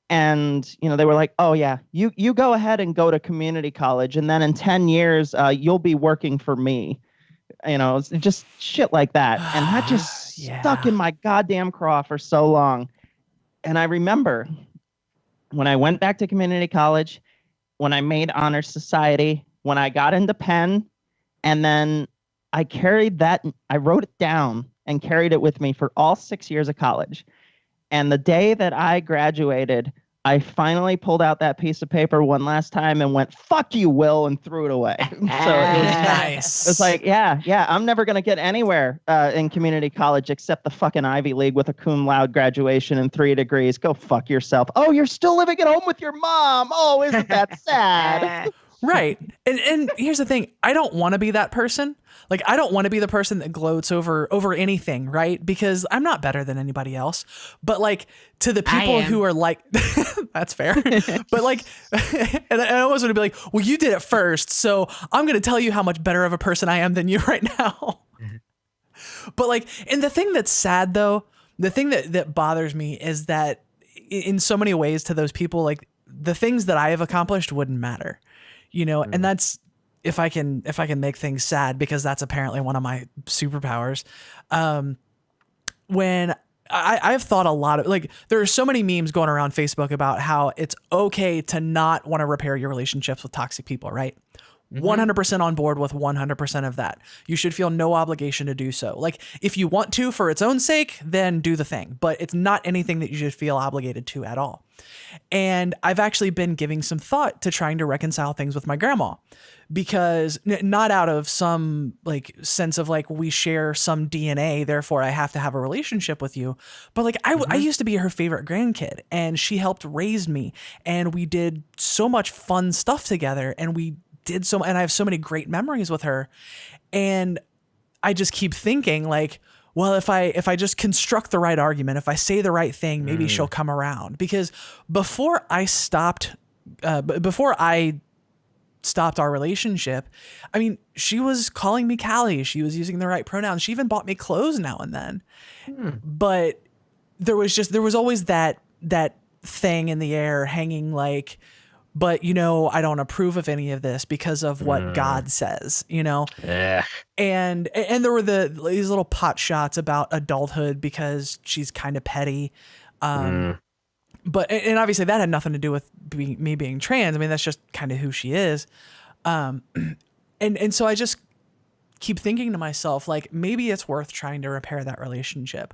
And, they were like, oh, yeah, you go ahead and go to community college. And then in 10 years, you'll be working for me. It's just shit like that. And that just stuck in my goddamn craw for so long. And I remember when I went back to community college, when I made honor society, when I got into Penn, and then I wrote it down and carried it with me for all 6 years of college. And the day that I graduated, I finally pulled out that piece of paper one last time and went, fuck you, Will, and threw it away. So it was Nice. It's like, yeah, I'm never going to get anywhere in community college except the fucking Ivy League with a cum laude graduation and 3 degrees. Go fuck yourself. Oh, you're still living at home with your mom. Oh, isn't that sad? Right. And here's the thing. I don't want to be that person. Like, I don't want to be the person that gloats over anything, right? Because I'm not better than anybody else. But like, to the people who are like, that's fair. But like, and I always want to be like, well, you did it first, so I'm going to tell you how much better of a person I am than you right now. But like, and the thing that's sad though, the thing that bothers me is that in so many ways to those people, like the things that I have accomplished wouldn't matter. And that's if I can make things sad, because that's apparently one of my superpowers. When I've thought a lot of, like, there are so many memes going around Facebook about how it's okay to not want to repair your relationships with toxic people, right? 100% on board with 100% of that. You should feel no obligation to do so. Like, if you want to for its own sake, then do the thing, but it's not anything that you should feel obligated to at all. And I've actually been giving some thought to trying to reconcile things with my grandma, because not out of some like sense of like we share some DNA, therefore I have to have a relationship with you. But like I used to be her favorite grandkid, and she helped raise me, and we did so much fun stuff together, and and I have so many great memories with her. And I just keep thinking like, well, if I just construct the right argument, if I say the right thing, maybe she'll come around. Because before I stopped our relationship, I mean, she was calling me Callie. She was using the right pronouns. She even bought me clothes now and then. But there was always that thing in the air hanging like, but I don't approve of any of this because of what God says, Yeah. And there were these little pot shots about adulthood because she's kind of petty. But obviously that had nothing to do with me being trans. I mean, that's just kind of who she is. And so I just keep thinking to myself, like, maybe it's worth trying to repair that relationship.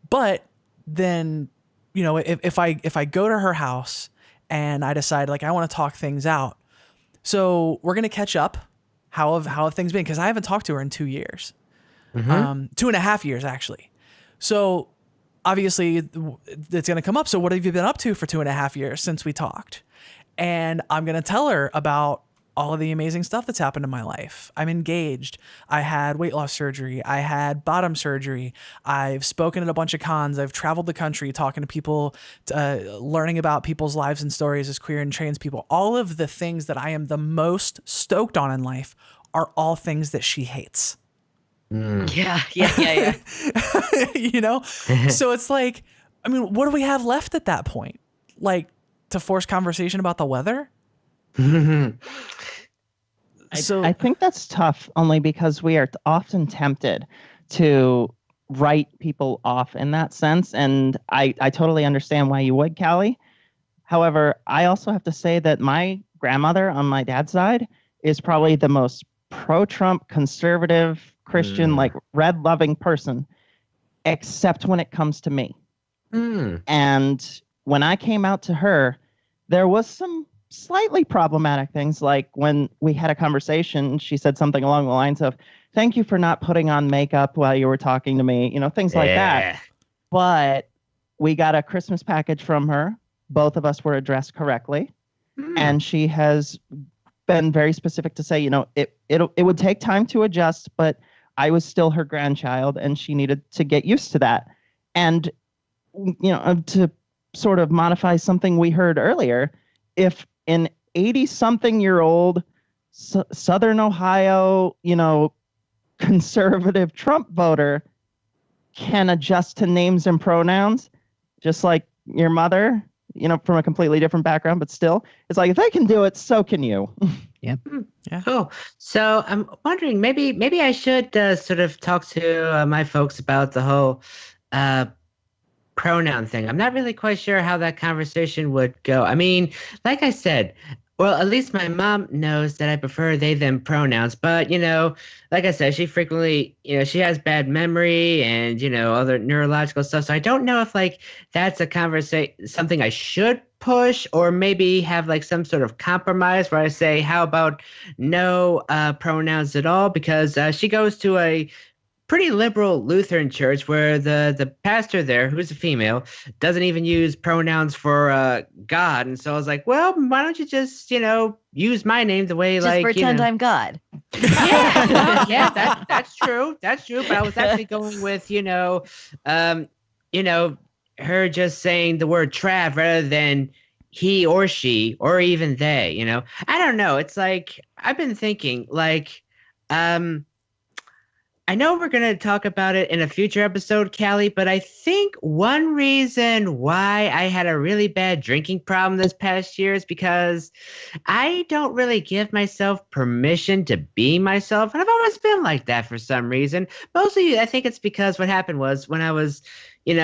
But then, if I go to her house and I decide like I want to talk things out, so we're gonna catch up. How have things been? Because I haven't talked to her in 2 years, 2.5 years actually. So obviously it's gonna come up. So what have you been up to for 2.5 years since we talked? And I'm gonna tell her about all of the amazing stuff that's happened in my life. I'm engaged. I had weight loss surgery. I had bottom surgery. I've spoken at a bunch of cons. I've traveled the country talking to people, learning about people's lives and stories as queer and trans people. All of the things that I am the most stoked on in life are all things that she hates. Yeah. So it's like, I mean, what do we have left at that point? Like, to force conversation about the weather? I think that's tough only because we are often tempted to write people off in that sense. And I totally understand why you would, Callie. However, I also have to say that my grandmother on my dad's side is probably the most pro-Trump, conservative, Christian, like red-loving person, except when it comes to me. And when I came out to her, there was some slightly problematic things, like when we had a conversation, she said something along the lines of, "Thank you for not putting on makeup while you were talking to me," things like that. But we got a Christmas package from her. Both of us were addressed correctly. And she has been very specific to say, it would take time to adjust, but I was still her grandchild and she needed to get used to that. And, to sort of modify something we heard earlier, if an 80-something-year-old Southern Ohio, conservative Trump voter can adjust to names and pronouns, just like your mother, from a completely different background, but still, it's like, if they can do it, so can you. Yep. Yeah. Cool. So I'm wondering, maybe I should sort of talk to my folks about the whole pronoun thing. I'm not really quite sure how that conversation would go. I mean, like I said, well, at least my mom knows that I prefer they, them pronouns. But, like I said, she frequently, she has bad memory and, other neurological stuff. So I don't know if that's a something I should push, or maybe have some sort of compromise where I say, how about no pronouns at all? Because she goes to a pretty liberal Lutheran church where the pastor there, who's a female, doesn't even use pronouns for God. And so I was like, well, why don't you just, use my name the way Just pretend I'm God. Yeah, that's true. That's true. But I was actually going with, her just saying the word Trav rather than he or she or even they, I don't know. It's like, I've been thinking I know we're going to talk about it in a future episode, Callie, but I think one reason why I had a really bad drinking problem this past year is because I don't really give myself permission to be myself. And I've always been like that for some reason. Mostly, I think it's because what happened was when I was, when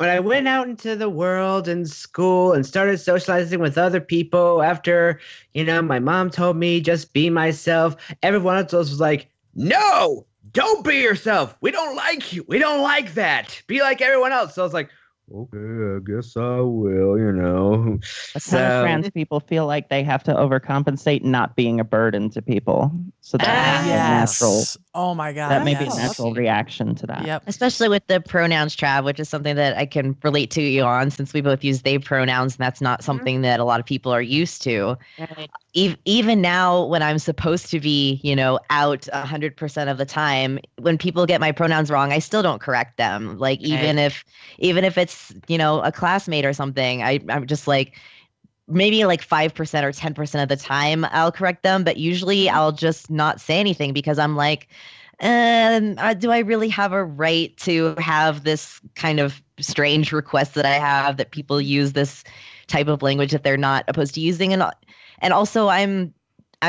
I went out into the world and school and started socializing with other people after, my mom told me just be myself, everyone else was like, no! Don't be yourself. We don't like you. We don't like that. Be like everyone else. So I was like, okay, I guess I will, A ton of trans people feel like they have to overcompensate not being a burden to people. So that's natural. Oh my God. That may be a natural reaction to that. Yep. Especially with the pronouns, Trav, which is something that I can relate to you on, since we both use they pronouns, and that's not something that a lot of people are used to. Right. Even now, when I'm supposed to be, out 100% of the time, when people get my pronouns wrong, I still don't correct them. Even if it's, a classmate or something, I'm just maybe 5% or 10% of the time I'll correct them, but usually I'll just not say anything because I'm like, do I really have a right to have this kind of strange request that I have that people use this type of language that they're not opposed to using? And also I'm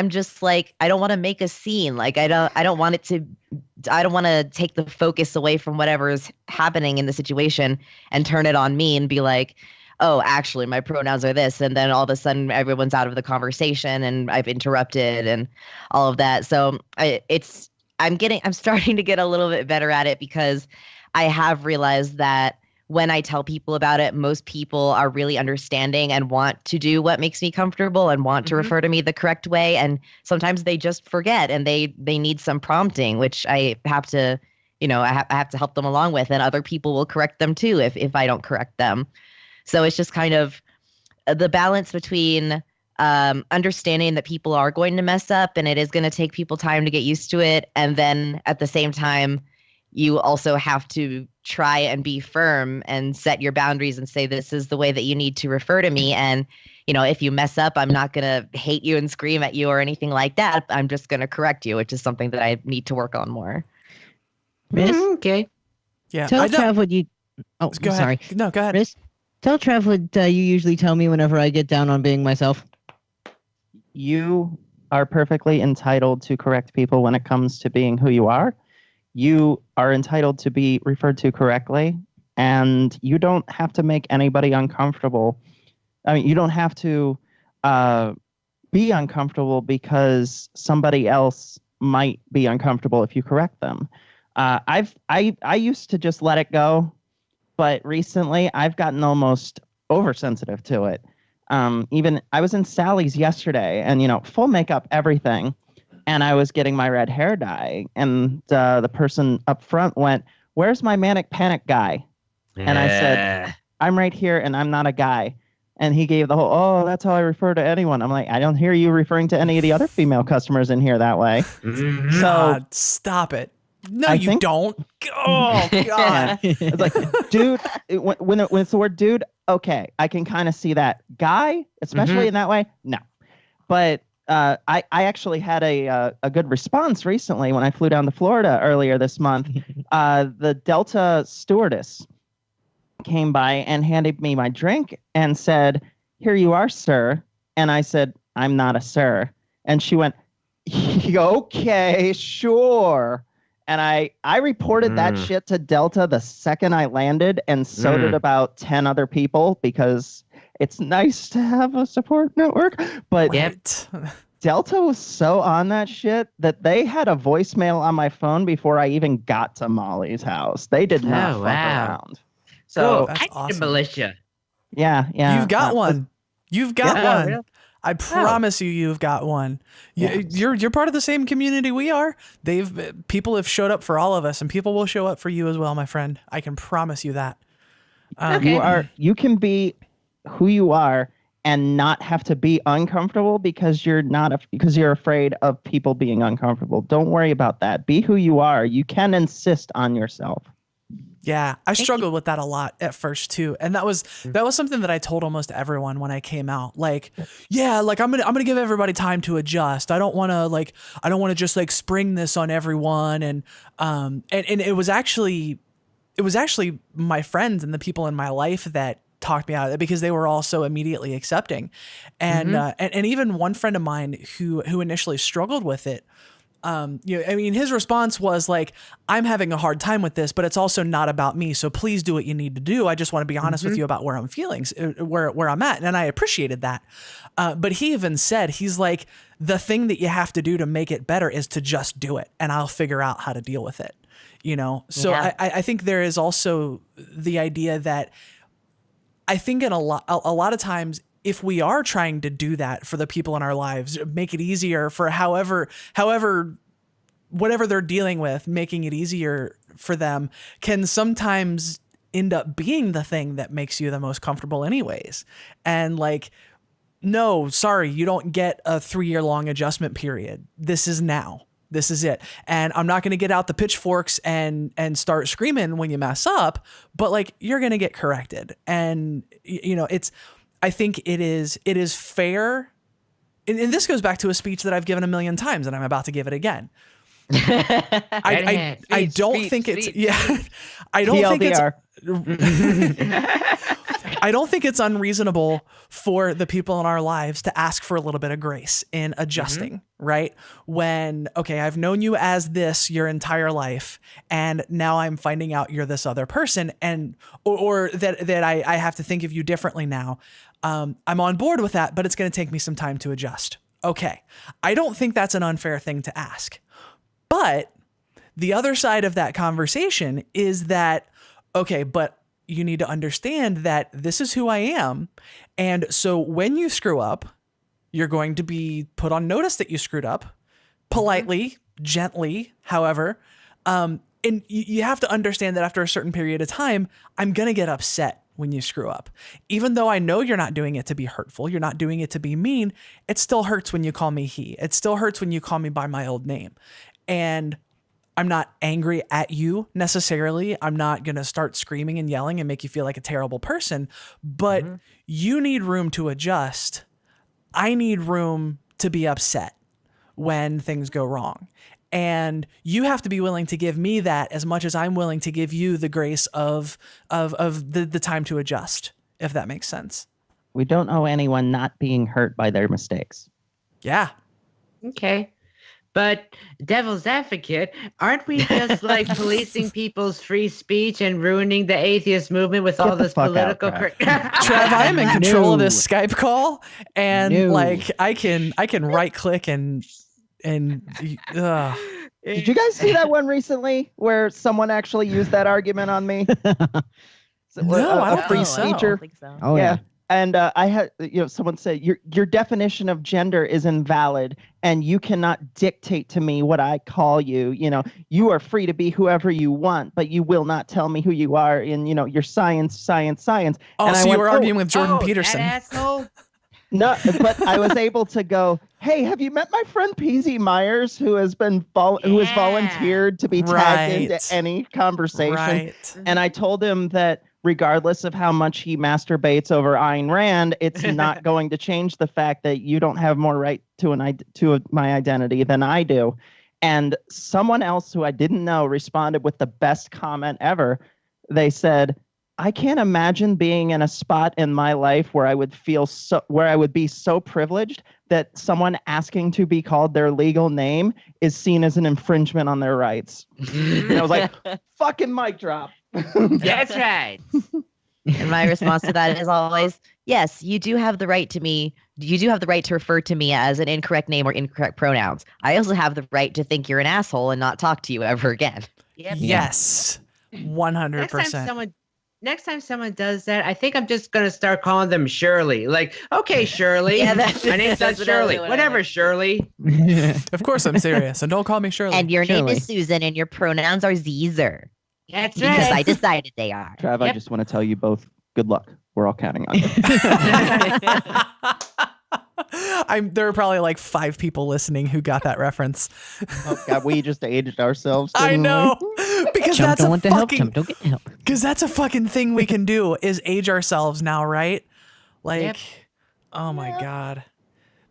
just I don't want to make a scene. I don't want to take the focus away from whatever is happening in the situation and turn it on me and be like, oh, actually my pronouns are this. And then all of a sudden everyone's out of the conversation and I've interrupted and all of that. So I'm starting to get a little bit better at it because I have realized that when I tell people about it, most people are really understanding and want to do what makes me comfortable and want to refer to me the correct way. And sometimes they just forget and they need some prompting, which I have to, I have to help them along with. And other people will correct them too if I don't correct them. So it's just kind of the balance between understanding that people are going to mess up and it is going to take people time to get used to it. And then at the same time, you also have to try and be firm and set your boundaries and say, this is the way that you need to refer to me. And, if you mess up, I'm not going to hate you and scream at you or anything like that. I'm just going to correct you, which is something that I need to work on more. Miss? Okay. Yeah. Tell Trav what you... Oh, Go sorry. ahead. No, go ahead. Miss, tell Trav what you usually tell me whenever I get down on being myself. You are perfectly entitled to correct people when it comes to being who you are. You are entitled to be referred to correctly, and you don't have to make anybody uncomfortable. I mean, you don't have to be uncomfortable because somebody else might be uncomfortable if you correct them. I used to just let it go, but recently I've gotten almost oversensitive to it. Even I was in Sally's yesterday, and full makeup, everything, and I was getting my red hair dye, and the person up front went, "Where's my manic panic guy?" And I said, "I'm right here, and I'm not a guy." And he gave the whole, "Oh, that's how I refer to anyone." I'm like, I don't hear you referring to any of the other female customers in here that way. So God, stop it. No, you don't. Oh, God. It's like, dude, when it's the word dude, okay, I can kind of see that. Guy, especially in that way, no. But I actually had a good response recently when I flew down to Florida earlier this month. The Delta stewardess came by and handed me my drink and said, "Here you are, sir." And I said, "I'm not a sir." And she went, "Okay, sure." And I reported that shit to Delta the second I landed, and so did about 10 other people, because it's nice to have a support network. But Delta was so on that shit that they had a voicemail on my phone before I even got to Molly's house. They did not fuck around. So that's awesome. Militia. Yeah. You've got one. You've got one. Really? I promise you've got one. You're part of the same community we are. People have showed up for all of us, and people will show up for you as well, my friend. I can promise you that. You can be who you are and not have to be uncomfortable because you're afraid of people being uncomfortable. Don't worry about that. Be who you are. You can insist on yourself. Yeah, I struggled with that a lot at first too, and that was something that I told almost everyone when I came out. Like, I'm gonna give everybody time to adjust. I don't want to just like spring this on everyone, and it was actually my friends and the people in my life that talked me out of it, because they were all so immediately accepting, and even one friend of mine who initially struggled with it. His response was like, "I'm having a hard time with this, but it's also not about me. So please do what you need to do. I just want to be honest with you about where I'm where I'm at." And I appreciated that. But he even said, he's like, "The thing that you have to do to make it better is to just do it, and I'll figure out how to deal with it." So I think there is also the idea that I think in a lot of times, if we are trying to do that for the people in our lives, make it easier for whatever they're dealing with, making it easier for them can sometimes end up being the thing that makes you the most comfortable anyways. And like, no, sorry, you don't get a 3-year-long adjustment period. This is now. This is it. And I'm not going to get out the pitchforks and start screaming when you mess up, but like, you're going to get corrected. And I think it is fair. And this goes back to a speech that I've given a million times, and I'm about to give it again. I don't think it's I don't think it's unreasonable for the people in our lives to ask for a little bit of grace in adjusting, right? When, okay, I've known you as this your entire life, and now I'm finding out you're this other person, and or that I have to think of you differently now. I'm on board with that, but it's going to take me some time to adjust. Okay. I don't think that's an unfair thing to ask. But the other side of that conversation is that, okay, but you need to understand that this is who I am. And so when you screw up, you're going to be put on notice that you screwed up politely, gently, however. And you have to understand that after a certain period of time, I'm going to get upset when you screw up. Even though I know you're not doing it to be hurtful, you're not doing it to be mean, it still hurts when you call me he. It still hurts when you call me by my old name. And I'm not angry at you necessarily. I'm not going to start screaming and yelling and make you feel like a terrible person, but you need room to adjust. I need room to be upset when things go wrong. And you have to be willing to give me that as much as I'm willing to give you the grace of the time to adjust, if that makes sense. We don't owe anyone not being hurt by their mistakes. Yeah. Okay. But devil's advocate, aren't we just like policing people's free speech and ruining the atheist movement with all the this fuck out, political? Trav, I am in control of this No. Skype call, and No. like I can right click and Did you guys see that one recently where someone actually used that argument on me? No, I don't think I so. don't Teacher. think so. Oh yeah. And I had, someone said your definition of gender is invalid, and you cannot dictate to me what I call you. You are free to be whoever you want, but you will not tell me who you are in, your science. Oh, And I so you went, were arguing with Jordan That Peterson. asshole. No, but I was able to go, hey, have you met my friend PZ Myers, who has been who has Yeah. volunteered to be tagged into Right. any conversation? Right. And I told him that regardless of how much he masturbates over Ayn Rand, it's not going to change the fact that you don't have more right to my identity than I do. And someone else who I didn't know responded with the best comment ever. They said, I can't imagine being in a spot in my life where I would be so privileged that someone asking to be called their legal name is seen as an infringement on their rights. And I was like, fucking mic drop. That's right. And my response to that is always, yes, you do have the right to me. You do have the right to refer to me as an incorrect name or incorrect pronouns. I also have the right to think you're an asshole and not talk to you ever again. Yep. Yes. 100%. Next time someone does that, I think I'm just gonna start calling them Shirley. Like, okay, Shirley. Yeah, my name's not that's Shirley. what I Whatever, like. Shirley. Of course I'm serious. And don't call me Shirley. And your name Surely. is Susan and your pronouns are Zeezer. That's Because I right. decided they are. Trav, I Yep. just want to tell you both, good luck. We're all counting on you. There are probably like 5 people listening who got that reference. Oh, God, we just aged ourselves. I didn't we? know. Because Chump that's don't a want the help. fucking Chump don't get the help. because that's a fucking thing we can do is age ourselves now, right? Like, Yep. oh my God.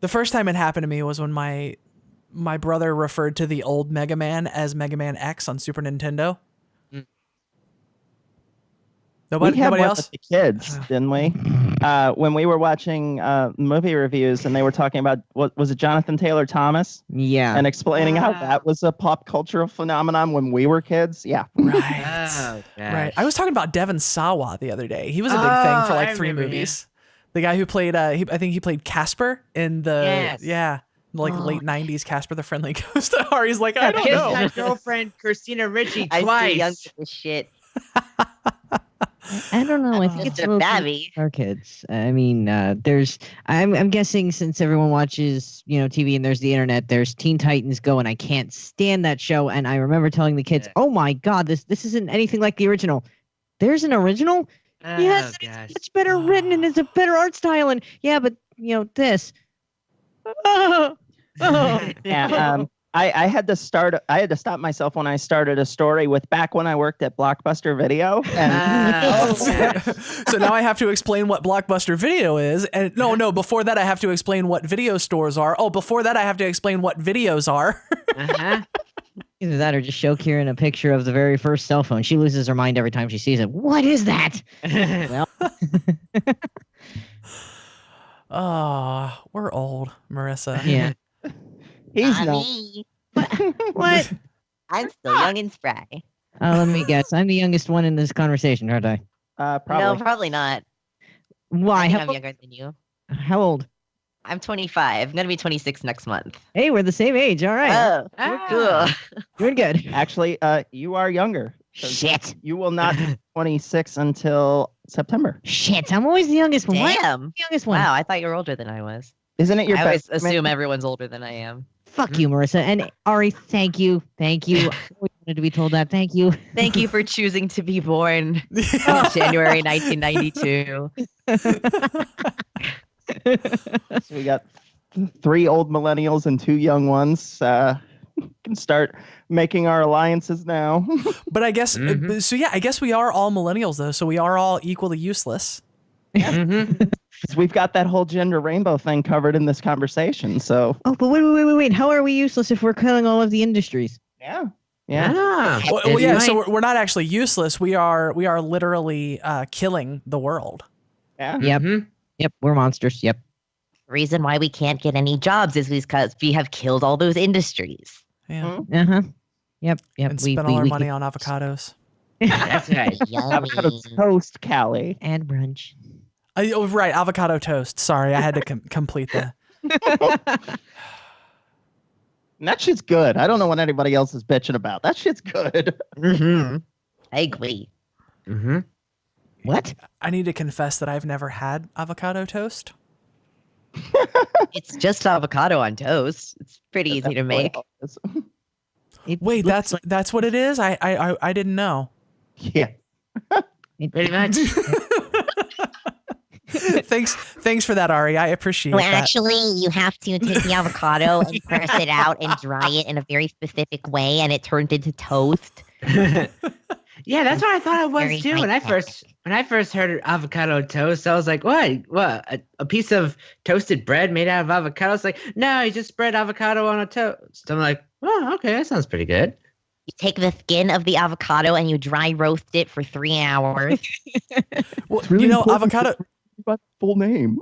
The first time it happened to me was when my brother referred to the old Mega Man as Mega Man X on Super Nintendo. Mm. Nobody one else? with the kids, didn't we? When we were watching movie reviews and they were talking about, what was it, Jonathan Taylor Thomas? Yeah. And explaining how Wow. that was a pop cultural phenomenon when we were kids. Yeah. Right. Oh, Right. gosh. I was talking about Devon Sawa the other day. He was a big thing Oh, for like I 3 remember him. movies. The guy who played, I think he played Casper in the, Yes. like Oh. late 90s Casper the Friendly Ghost. Ari's like, I don't Kissed know. my girlfriend Christina Ricci I twice. see young this shit. I don't know. I think It's it's a mostly babby. our kids. I mean, there's. I'm guessing since everyone watches, TV and there's the internet. There's Teen Titans Go, and I can't stand that show. And I remember telling the kids, Yeah. "Oh my God, this isn't anything like the original. There's an original. Oh, Yes, gosh. it's better written and it's a better art style. And yeah, but this. Yeah. I had to stop myself when I started a story with back when I worked at Blockbuster Video. And Oh, So now I have to explain what Blockbuster Video is. And no, before that I have to explain what video stores are. Oh, before that I have to explain what videos are. Uh-huh. Either that or just show Kieran a picture of the very first cell phone. She loses her mind every time she sees it. What is that? Well, Oh, we're old, Marissa. yeah. he's Not no. me. What? I'm still young and spry. Let me guess. I'm the youngest one in this conversation, aren't I? No, Probably. probably not. Why? I think How, I'm younger than you. how old? I'm 25. I'm gonna be 26 next month. Hey, we're the same age. All right. Oh, Ah. cool. Doing good. Actually, you are younger. 'Cause Shit. You will not be 26 until September. Shit, I'm always the youngest one. Why am I Damn. the youngest one? Wow, I thought you were older than I was. Isn't it your I always best? assume everyone's older than I am. Fuck you, Marissa. And Ari, thank you. Thank you. I always wanted to be told that. Thank you. Thank you for choosing to be born in January 1992. So we got 3 old millennials and 2 young ones. Can start making our alliances now. But I guess Mhm. so. Yeah, I guess we are all millennials though, so we are all equally useless. Mhm. 'Cause we've got that whole gender rainbow thing covered in this conversation. So Oh, but wait. How are we useless if we're killing all of the industries? yeah. Ah, Well, yeah. good So point. we're not actually useless. We are literally killing the world. Yeah. Yep. Mhm. Yep, we're monsters. Yep. Reason why we can't get any jobs is because we have killed all those industries. Yeah. Uh-huh. Yep. And spent all our money on avocados. That's right. Avocado Yummy. toast, Callie. and brunch. Oh, right. Avocado toast. Sorry. I had to complete that. And that shit's good. I don't know what anybody else is bitching about. That shit's good. Mm-hmm. I agree. Mm-hmm. What? I need to confess that I've never had avocado toast. It's just avocado on toast. It's pretty easy to make. It Wait, looks that's what it is? I didn't know. Yeah. Pretty much. Thanks for that, Ari. I appreciate Well, that. actually, you have to take the avocado and press it out and dry it in a very specific way, and it turns into toast. Yeah, that's what I thought it Very was too. When I first heard avocado toast, I was like, "What? What? A piece of toasted bread made out of avocado?" It's like, no, you just spread avocado on a toast. I'm like, oh, okay, that sounds pretty good. You take the skin of the avocado and you dry roast it for 3 hours. Well, really you know, important avocado About the full name.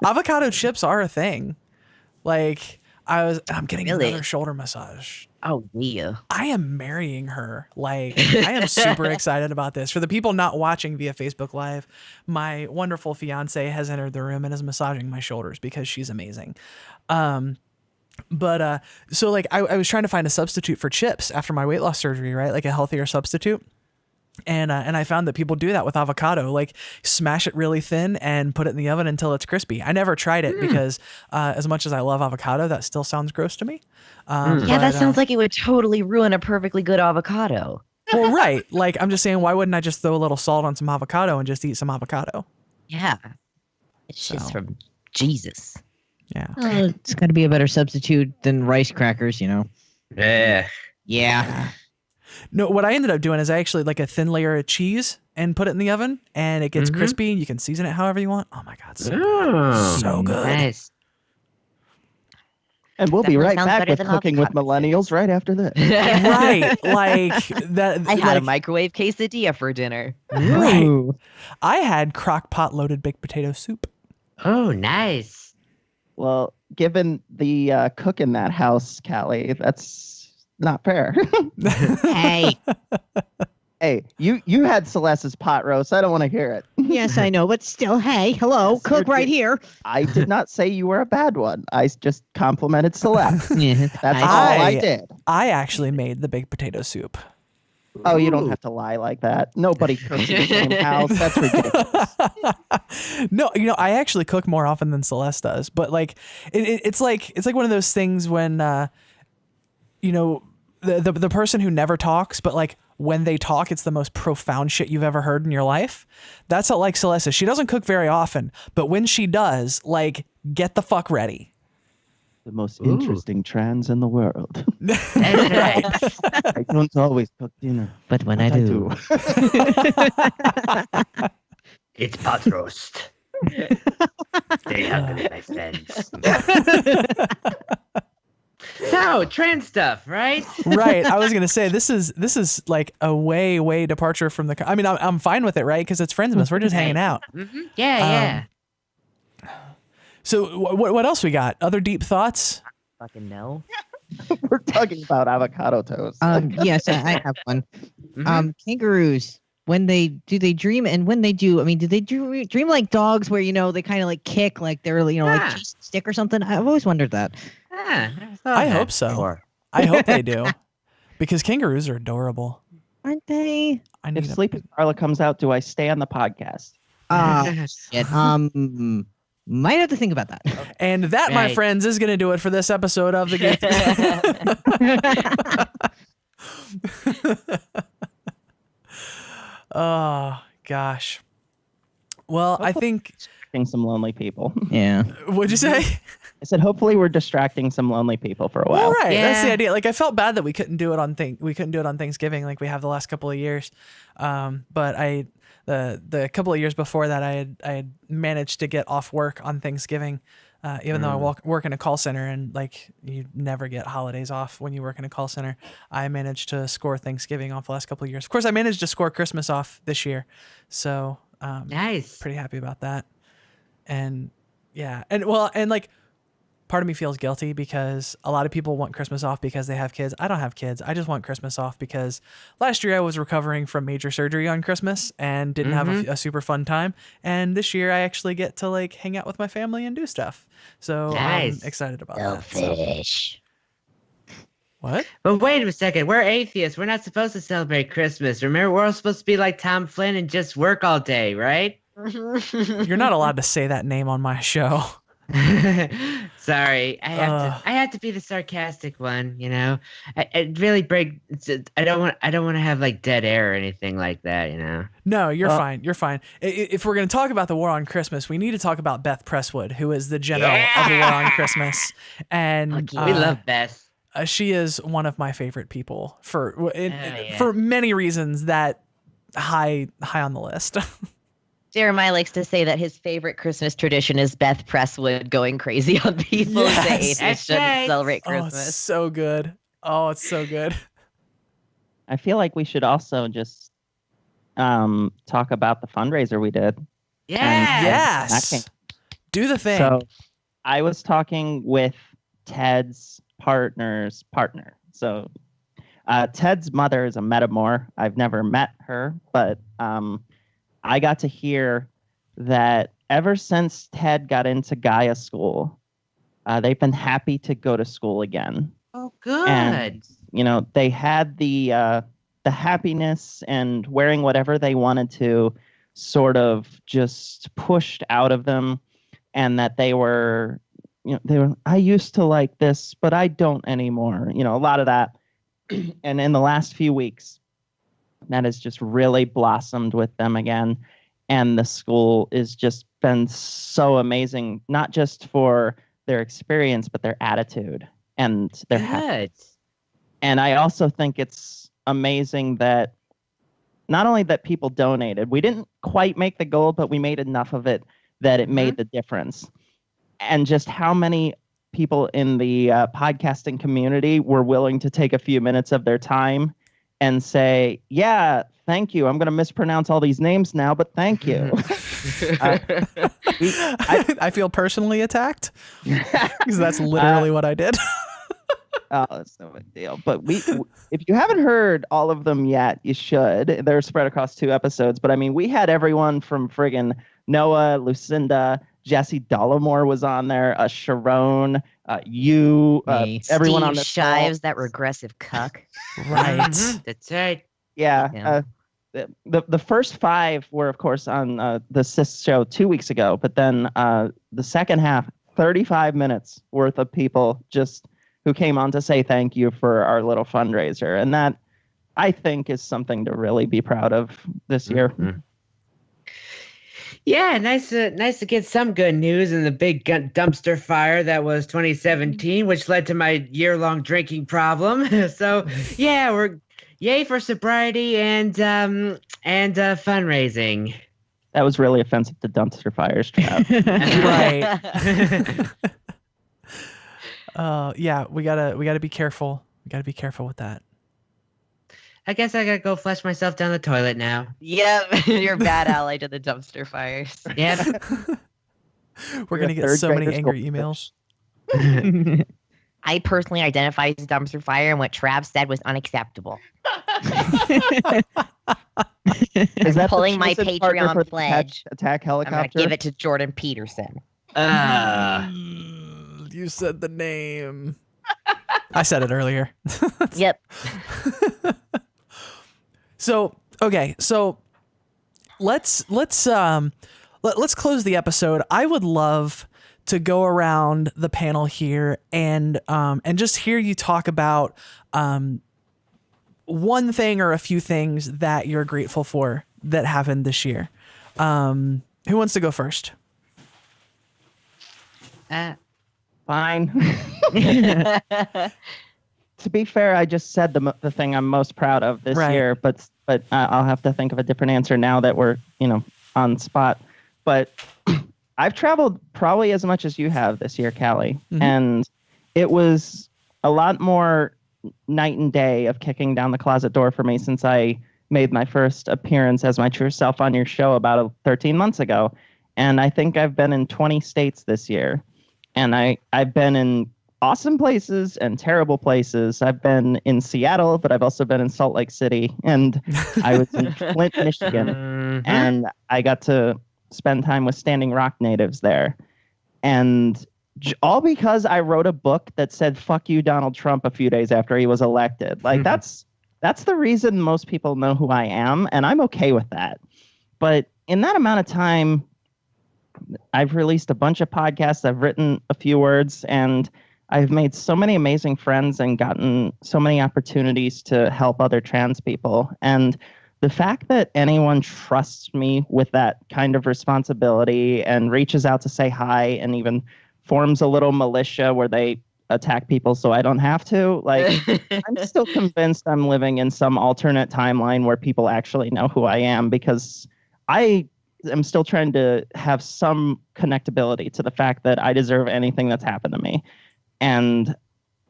avocado chips are a thing. Like I'm getting Really? another shoulder massage. Oh, yeah. I am marrying her. Like, I am super excited about this. For the people not watching via Facebook Live, my wonderful fiance has entered the room and is massaging my shoulders because she's amazing. But so like I was trying to find a substitute for chips after my weight loss surgery, right? Like a healthier substitute. And I found that people do that with avocado, like smash it really thin and put it in the oven until it's crispy. I never tried it because as much as I love avocado, that still sounds gross to me. Yeah, that sounds like it would totally ruin a perfectly good avocado. well, right. Like I'm just saying, why wouldn't I just throw a little salt on some avocado and just eat some avocado? Yeah. It's just So. from Jesus. Yeah. it's got to be a better substitute than rice crackers, you know. Yeah. Yeah. No, what I ended up doing is I actually like a thin layer of cheese and put it in the oven and it gets crispy. You can season it however you want. Oh my God. So good. Oh, So good. nice. And we'll be Definitely right sounds back better with than Cooking with avocado. Millennials right after this. Right. Like that. I had a like, microwave quesadilla for dinner. Right. Ooh. I had crock pot loaded baked potato soup. Oh, nice. Well, given the cook in that house, Callie, that's not fair. Hey. Hey, you had Celeste's pot roast. I don't want to hear it. Yes, I know, but still, hey, hello, Yes, cook you're right good. here. I did not say you were a bad one. I just complimented Celeste. Yeah. That's all I did. I actually made the baked potato soup. Oh, you don't Ooh. have to lie like that. Nobody cooks in the same house. That's ridiculous. No, you know, I actually cook more often than Celeste does, but like it's like one of those things when you know, the person who never talks, but like when they talk, it's the most profound shit you've ever heard in your life. That's how like Celeste is. She doesn't cook very often, but when she does, like, get the fuck ready. The most Ooh. interesting trans in the world. That's right. I don't always cook dinner. But when but I do. It's pot roast. Stay hungry, my friends. So, trans stuff, right? Right. I was gonna say this is like a way departure from the. I mean, I'm fine with it, right? Because it's Friendsmas. We're just hanging out. Mm-hmm. Yeah, yeah. So what else we got? Other deep thoughts? Fucking no. We're talking about avocado toast. Yes, I have one. Mhm. Kangaroos. When they dream, and when they do, I mean, do they dream like dogs, where you know they kind of like kick, like they're like Ah. chasing a stick or something? I've always wondered that. Ah, never thought I of that hope so. before. I hope they do, because kangaroos are adorable. Aren't they? I need if a- Sleepy Carla comes out, do I stay on the podcast? Shit. Might have to think about that. And that, my Right. friends, is going to do it for this episode of the Gaytheist. Oh, gosh. Well, I think. Distracting some lonely people. Yeah. What'd you say? I said, hopefully, we're distracting some lonely people for a while. All right, that's the Yeah. idea. Like, I felt bad that we couldn't do it on Thanksgiving like we have the last couple of years. But the couple of years before that, I had managed to get off work on Thanksgiving, even though I work in a call center, and like you never get holidays off when you work in a call center. I managed to score Thanksgiving off the last couple of years. Of course, I managed to score Christmas off this year, so Nice. pretty happy about that. And Yeah. And like part of me feels guilty because a lot of people want Christmas off because they have kids. I don't have kids. I just want Christmas off because last year I was recovering from major surgery on Christmas and didn't have a super fun time. And this year I actually get to like hang out with my family and do stuff. So Nice. I'm excited about that. So. Selfish. What? But wait a second, we're atheists. We're not supposed to celebrate Christmas. Remember, we're all supposed to be like Tom Flynn and just work all day, right? You're not allowed to say that name on my show. Sorry, I have to be the sarcastic one. You know, I really break. I don't want to have like dead air or anything like that. You know. No, you're fine. You're fine. If we're going to talk about the war on Christmas, we need to talk about Beth Presswood, who is the general of the war on Christmas, and We love Beth. She is one of my favorite people for many reasons that high on the list. Jeremiah likes to say that his favorite Christmas tradition is Beth Presswood going crazy on people and saying Yes. atheists shouldn't celebrate Oh, Christmas. it's so good. Oh, it's so good. I feel like we should also just talk about the fundraiser we did. Yeah. Yes. Do the thing. So I was talking with Ted's partner's partner. So Ted's mother is a metamor. I've never met her, but I got to hear that ever since Ted got into Gaia school, they've been happy to go to school again. Oh, good. And, you know, they had the happiness and wearing whatever they wanted to sort of just pushed out of them, and that they were, I used to like this, but I don't anymore. You know, a lot of that. And in the last few weeks, that has just really blossomed with them again. And the school has just been so amazing, not just for their experience, but their attitude and their Good. And I also think it's amazing that not only that people donated, we didn't quite make the goal, but we made enough of it that it made the difference. And just how many people in the podcasting community were willing to take a few minutes of their time and say, yeah, thank you. I'm going to mispronounce all these names now, but thank you. I feel personally attacked because that's literally what I did. Oh, that's no big deal. But if you haven't heard all of them yet, you should. They're spread across 2 episodes. But I mean, we had everyone from friggin' Noah, Lucinda, Jesse Dollamore was on there, Sharon, you, everyone Steve on the Shives, that regressive cuck. Right. That's right. Yeah. The first 5 were, of course, on the Sis show 2 weeks ago. But then the second half, 35 minutes worth of people just who came on to say thank you for our little fundraiser. And that, I think, is something to really be proud of this year. Mm-hmm. Yeah, nice to get some good news in the big dumpster fire that was 2017, which led to my year-long drinking problem. So, yeah, we're yay for sobriety and fundraising. That was really offensive to dumpster fires, Trav. Right. Yeah, we gotta be careful. We gotta be careful with that. I guess I gotta go flush myself down the toilet now. Yep, you're a bad ally to the dumpster fires. Yep. We're gonna get so many angry emails. I personally identify as a dumpster fire, and what Trav said was unacceptable. Is that pulling the my chosen partner Patreon for the pledge. attack I'm going helicopter? to give it to Jordan Peterson. You said the name. I said it earlier. Yep. So let's close the episode. I would love to go around the panel here and just hear you talk about one thing or a few things that you're grateful for that happened this year. Who wants to go first? Fine. To be fair, I just said the thing I'm most proud of this year, but I'll have to think of a different answer now that we're on spot. But I've traveled probably as much as you have this year, Callie, and it was a lot more night and day of kicking down the closet door for me since I made my first appearance as my true self on your show about 13 months ago. And I think I've been in 20 states this year. And I've been in awesome places and terrible places. I've been in Seattle, but I've also been in Salt Lake City. And I was in Flint, Michigan. And I got to spend time with Standing Rock natives there. And all because I wrote a book that said, fuck you, Donald Trump, a few days after he was elected. Like, that's the reason most people know who I am. And I'm okay with that. But in that amount of time, I've released a bunch of podcasts. I've written a few words, and I've made so many amazing friends and gotten so many opportunities to help other trans people. And the fact that anyone trusts me with that kind of responsibility and reaches out to say hi and even forms a little militia where they attack people so I don't have to, like, I'm still convinced I'm living in some alternate timeline where people actually know who I am, because I am still trying to have some connectability to the fact that I deserve anything that's happened to me. And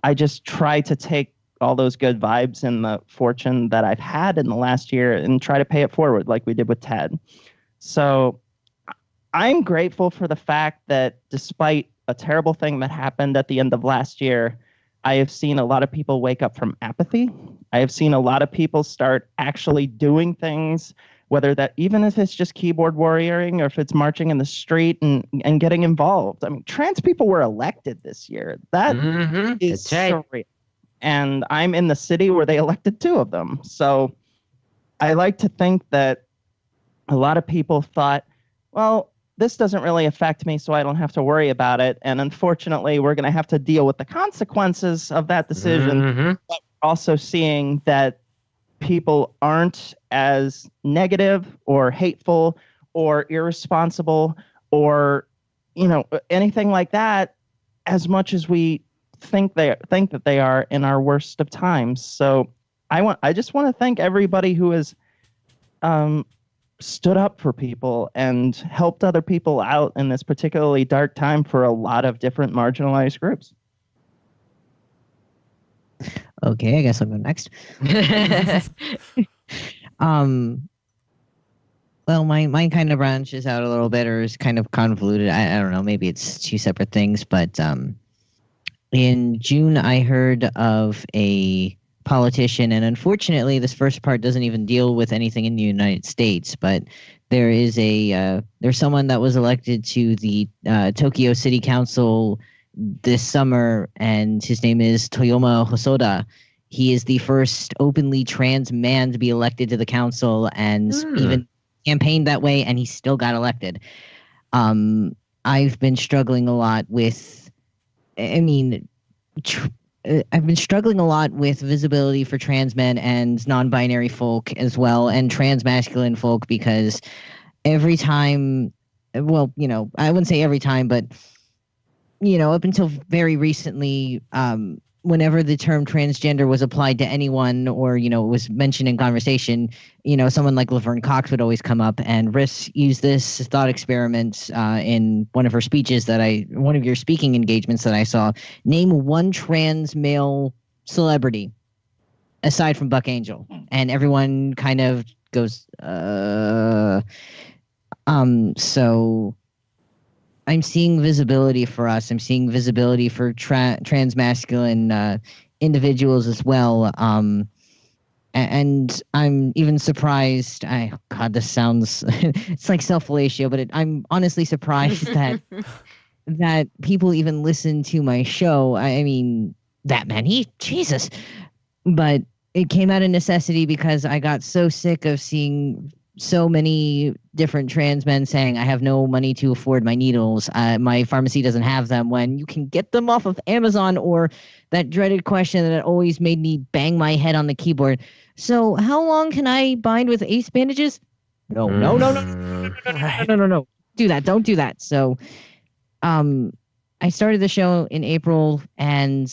I just try to take all those good vibes and the fortune that I've had in the last year and try to pay it forward like we did with Ted. So I'm grateful for the fact that despite a terrible thing that happened at the end of last year, I have seen a lot of people wake up from apathy. I have seen a lot of people start actually doing things, whether that, even if it's just keyboard warrioring or if it's marching in the street and getting involved. I mean, trans people were elected this year. That is surreal. And I'm in the city where they elected 2 of them. So I like to think that a lot of people thought, well, this doesn't really affect me, so I don't have to worry about it. And unfortunately, we're going to have to deal with the consequences of that decision. But also seeing that people aren't as negative or hateful or irresponsible or, anything like that as much as we think that they are in our worst of times. So I just want to thank everybody who has stood up for people and helped other people out in this particularly dark time for a lot of different marginalized groups. Okay, I guess I'll go next. Well, mine kind of branches out a little bit, or is kind of convoluted. I don't know, maybe it's 2 separate things, but in June I heard of a politician, and unfortunately this first part doesn't even deal with anything in the United States, but there's someone that was elected to the Tokyo City Council this summer, and his name is Toyoma Hosoda. He is the first openly trans man to be elected to the council, and even campaigned that way, and he still got elected. I've been struggling a lot with, I've been struggling a lot with visibility for trans men and non-binary folk as well, and trans masculine folk, because every time, well, I wouldn't say every time, but up until very recently, whenever the term transgender was applied to anyone, or was mentioned in conversation, someone like Laverne Cox would always come up. And Riss used this thought experiment in one of her speeches one of your speaking engagements that I saw. Name one trans male celebrity aside from Buck Angel, and everyone kind of goes, So I'm seeing visibility for us. I'm seeing visibility for trans masculine individuals as well. And I'm even surprised. God, this sounds it's like self-fellatio, but I'm honestly surprised that people even listen to my show. I mean, that many, Jesus. But it came out of necessity because I got so sick of seeing so many different trans men saying, I have no money to afford my needles. My pharmacy doesn't have them, when you can get them off of Amazon. Or that dreaded question that always made me bang my head on the keyboard. So how long can I bind with ace bandages? No. Do that. Don't do that. So I started the show in April, and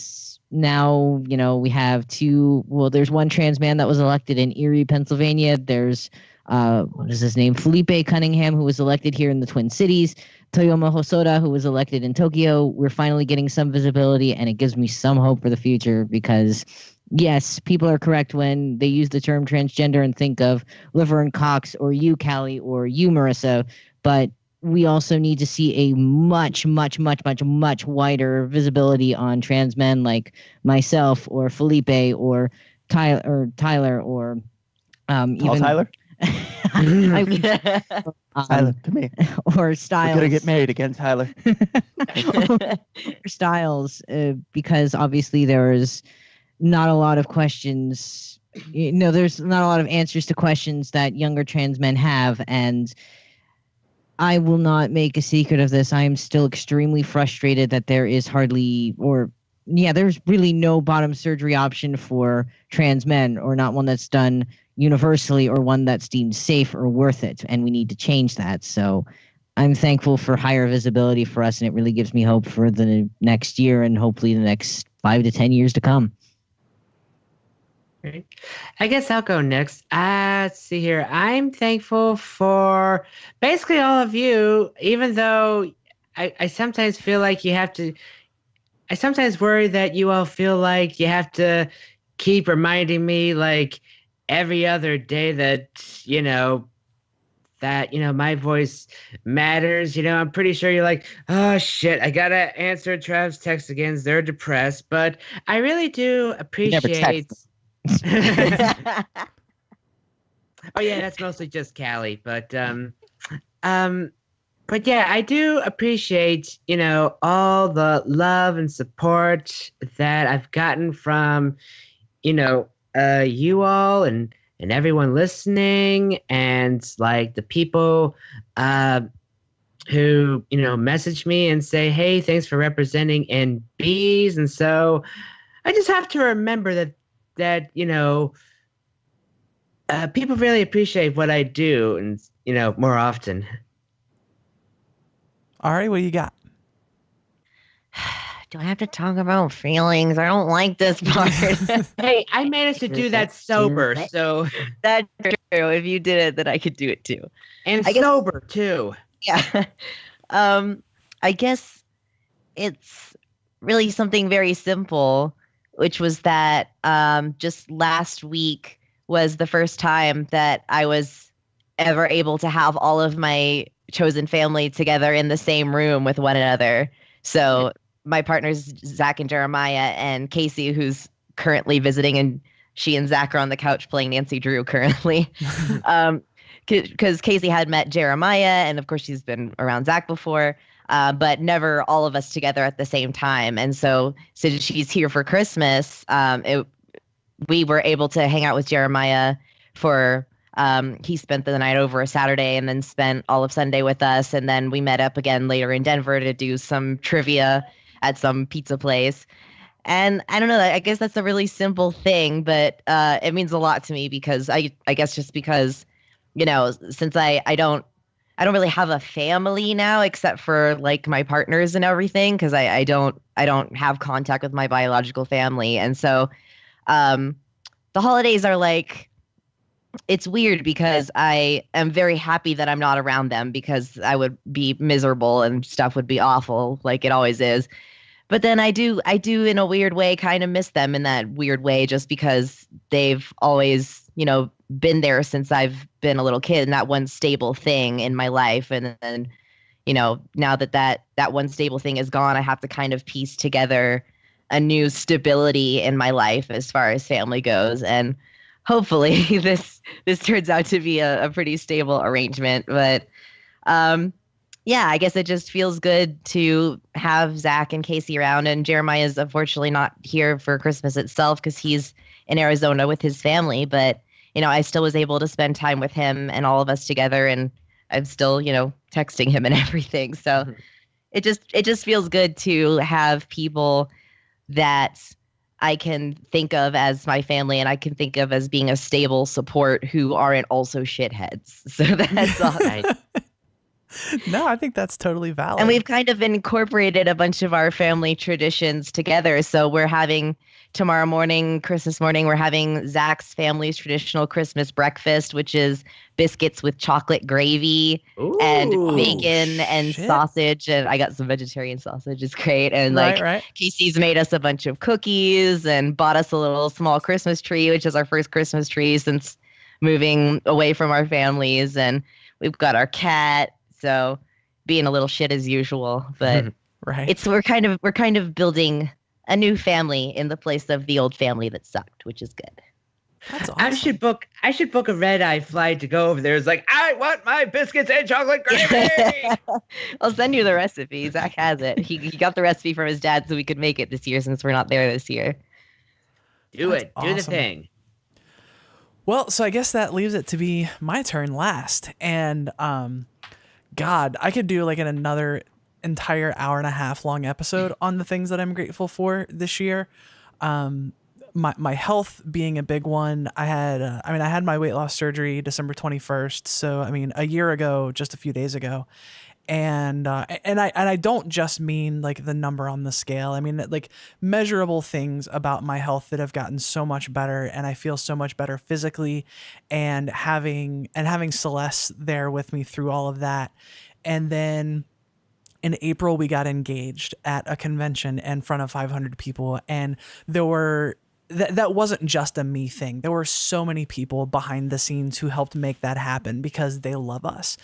now, we have there's one trans man that was elected in Erie, Pennsylvania. There's what is his name? Felipe Cunningham, who was elected here in the Twin Cities. Toyoma Hosoda, who was elected in Tokyo. We're finally getting some visibility, and it gives me some hope for the future, because yes, people are correct when they use the term transgender and think of Laverne Cox or you, Callie, or you, Marissa. But we also need to see a much, much, much, much, much wider visibility on trans men like myself or Felipe or Tyler or even Tyler? Tyler, come here. or We're Styles. gonna get married again, Tyler. or Styles, because obviously there's not a lot of questions. There's not a lot of answers to questions that younger trans men have, and I will not make a secret of this. I am still extremely frustrated that there is there's really no bottom surgery option for trans men, or not one that's done universally or one that's deemed safe or worth it. And we need to change that. So I'm thankful for higher visibility for us, and it really gives me hope for the next year and hopefully the next 5 to 10 years to come. Right. I guess I'll go next. Let's see here. I'm thankful for basically all of you, even though I sometimes feel like I sometimes worry that you all feel like you have to keep reminding me like every other day that, my voice matters. I'm pretty sure you're like, oh shit, I gotta answer Trav's text again. They're depressed. But I really do appreciate. Oh yeah, that's mostly just Callie, but yeah, I do appreciate, all the love and support that I've gotten from, you all and everyone listening, and like the people who, message me and say, hey, thanks for representing NBs. And so I just have to remember that people really appreciate what I do, and more often. Ari, what you got? Do I have to talk about feelings? I don't like this part. Hey, I managed to do that sober, so That's true. If you did it, then I could do it too. and sober too. Yeah. I guess it's really something very simple, which was that just last week was the first time that I was ever able to have all of my chosen family together in the same room with one another. So my partners, Zach and Jeremiah, and Casey, who's currently visiting, and she and Zach are on the couch playing Nancy Drew currently. Because Casey had met Jeremiah, and of course she's been around Zach before, but never all of us together at the same time. And so since she's here for Christmas, we were able to hang out with Jeremiah for, he spent the night over a Saturday and then spent all of Sunday with us. And then we met up again later in Denver to do some trivia at some pizza place. And I don't know, I guess that's a really simple thing, but it means a lot to me because I guess just because, since I don't really have a family now except for like my partners and everything, because I don't have contact with my biological family. And so the holidays are like, it's weird because I am very happy that I'm not around them, because I would be miserable and stuff would be awful like it always is. But then I do in a weird way kind of miss them in that weird way, just because they've always, been there since I've been a little kid, and that one stable thing in my life. And then, now that one stable thing is gone, I have to kind of piece together a new stability in my life as far as family goes. And hopefully this turns out to be a pretty stable arrangement. But yeah, I guess it just feels good to have Zach and Casey around. And Jeremiah is unfortunately not here for Christmas itself because he's in Arizona with his family. But, I still was able to spend time with him and all of us together. And I'm still, texting him and everything. So it just feels good to have people that I can think of as my family and I can think of as being a stable support who aren't also shitheads. So that's all right. No, I think that's totally valid. And we've kind of incorporated a bunch of our family traditions together. So we're having tomorrow morning, Christmas morning, we're having Zach's family's traditional Christmas breakfast, which is biscuits with chocolate gravy and bacon and sausage. And I got some vegetarian sausage. It's great. And right. Casey's made us a bunch of cookies and bought us a little small Christmas tree, which is our first Christmas tree since moving away from our families. And we've got our cat. So being a little shit as usual. But Right. we're kind of building a new family in the place of the old family that sucked, which is good. That's awesome. I should book a red-eye flight to go over there. It's like, I want my biscuits and chocolate gravy. I'll send you the recipe. Zach has it. He got the recipe from his dad so we could make it this year since we're not there this year. Do That's it. Do the awesome. thing. Well, so I guess that leaves it to be my turn last. And God, I could do like another entire hour and a half long episode on the things that I'm grateful for this year. My health being a big one. I had my weight loss surgery December 21st. So, a year ago, just a few days ago. And I don't just mean like the number on the scale. I mean like measurable things about my health that have gotten so much better, and I feel so much better physically, and having Celeste there with me through all of that. And then in April we got engaged at a convention in front of 500 people, and there were that wasn't just a me thing. There were so many people behind the scenes who helped make that happen because they love us.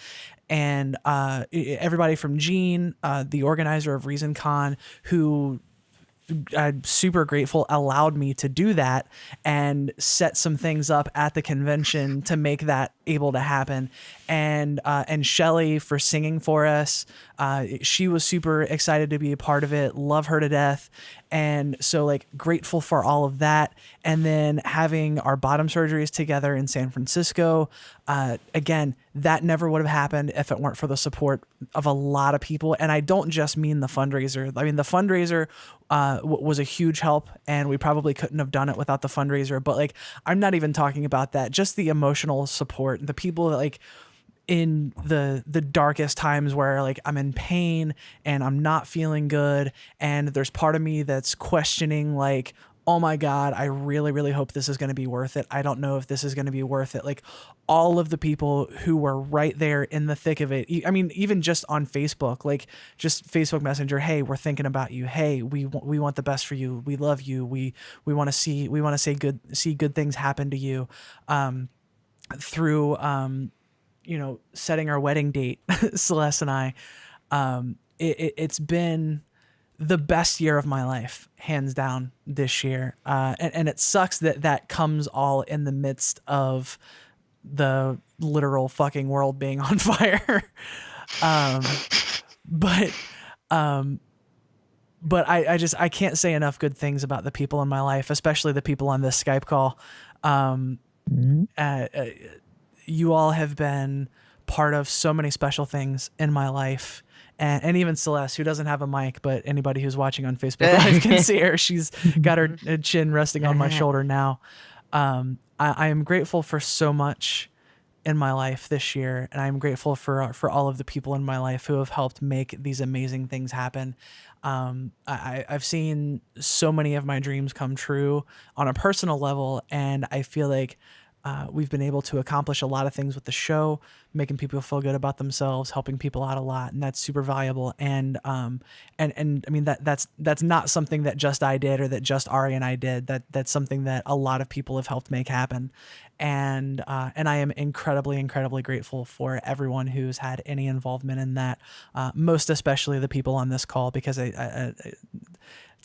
And everybody from Gene, the organizer of ReasonCon, who I'm super grateful allowed me to do that and set some things up at the convention to make that able to happen. And Shelly for singing for us. She was super excited to be a part of it. Love her to death. And so like grateful for all of that. And then having our bottom surgeries together in San Francisco. Again, that never would have happened if it weren't for the support of a lot of people. And I don't just mean the fundraiser. I mean, the fundraiser was a huge help, and we probably couldn't have done it without the fundraiser. But like, I'm not even talking about that. Just the emotional support, the people that like in the darkest times where like I'm in pain and I'm not feeling good, and there's part of me that's questioning like, oh my God, I really, really hope this is going to be worth it. I don't know if this is going to be worth it. Like all of the people who were right there in the thick of it. I mean, even just on Facebook, like just Facebook Messenger. Hey, we're thinking about you. Hey, we want the best for you. We love you. We want to see good things happen to you. Through, setting our wedding date, Celeste and I, it's been the best year of my life, hands down, this year. And it sucks that comes all in the midst of the literal fucking world being on fire. But I can't say enough good things about the people in my life, especially the people on this Skype call. You all have been part of so many special things in my life. And even Celeste, who doesn't have a mic, but anybody who's watching on Facebook Live can see her. She's got her chin resting on my shoulder now. I am grateful for so much in my life this year, and I'm grateful for all of the people in my life who have helped make these amazing things happen. I've seen so many of my dreams come true on a personal level, and I feel like we've been able to accomplish a lot of things with the show, making people feel good about themselves, helping people out a lot, and that's super valuable. And I mean that's not something that just I did or that just Ari and I did. That's something that a lot of people have helped make happen. And I am incredibly, incredibly grateful for everyone who's had any involvement in that. Most especially the people on this call, because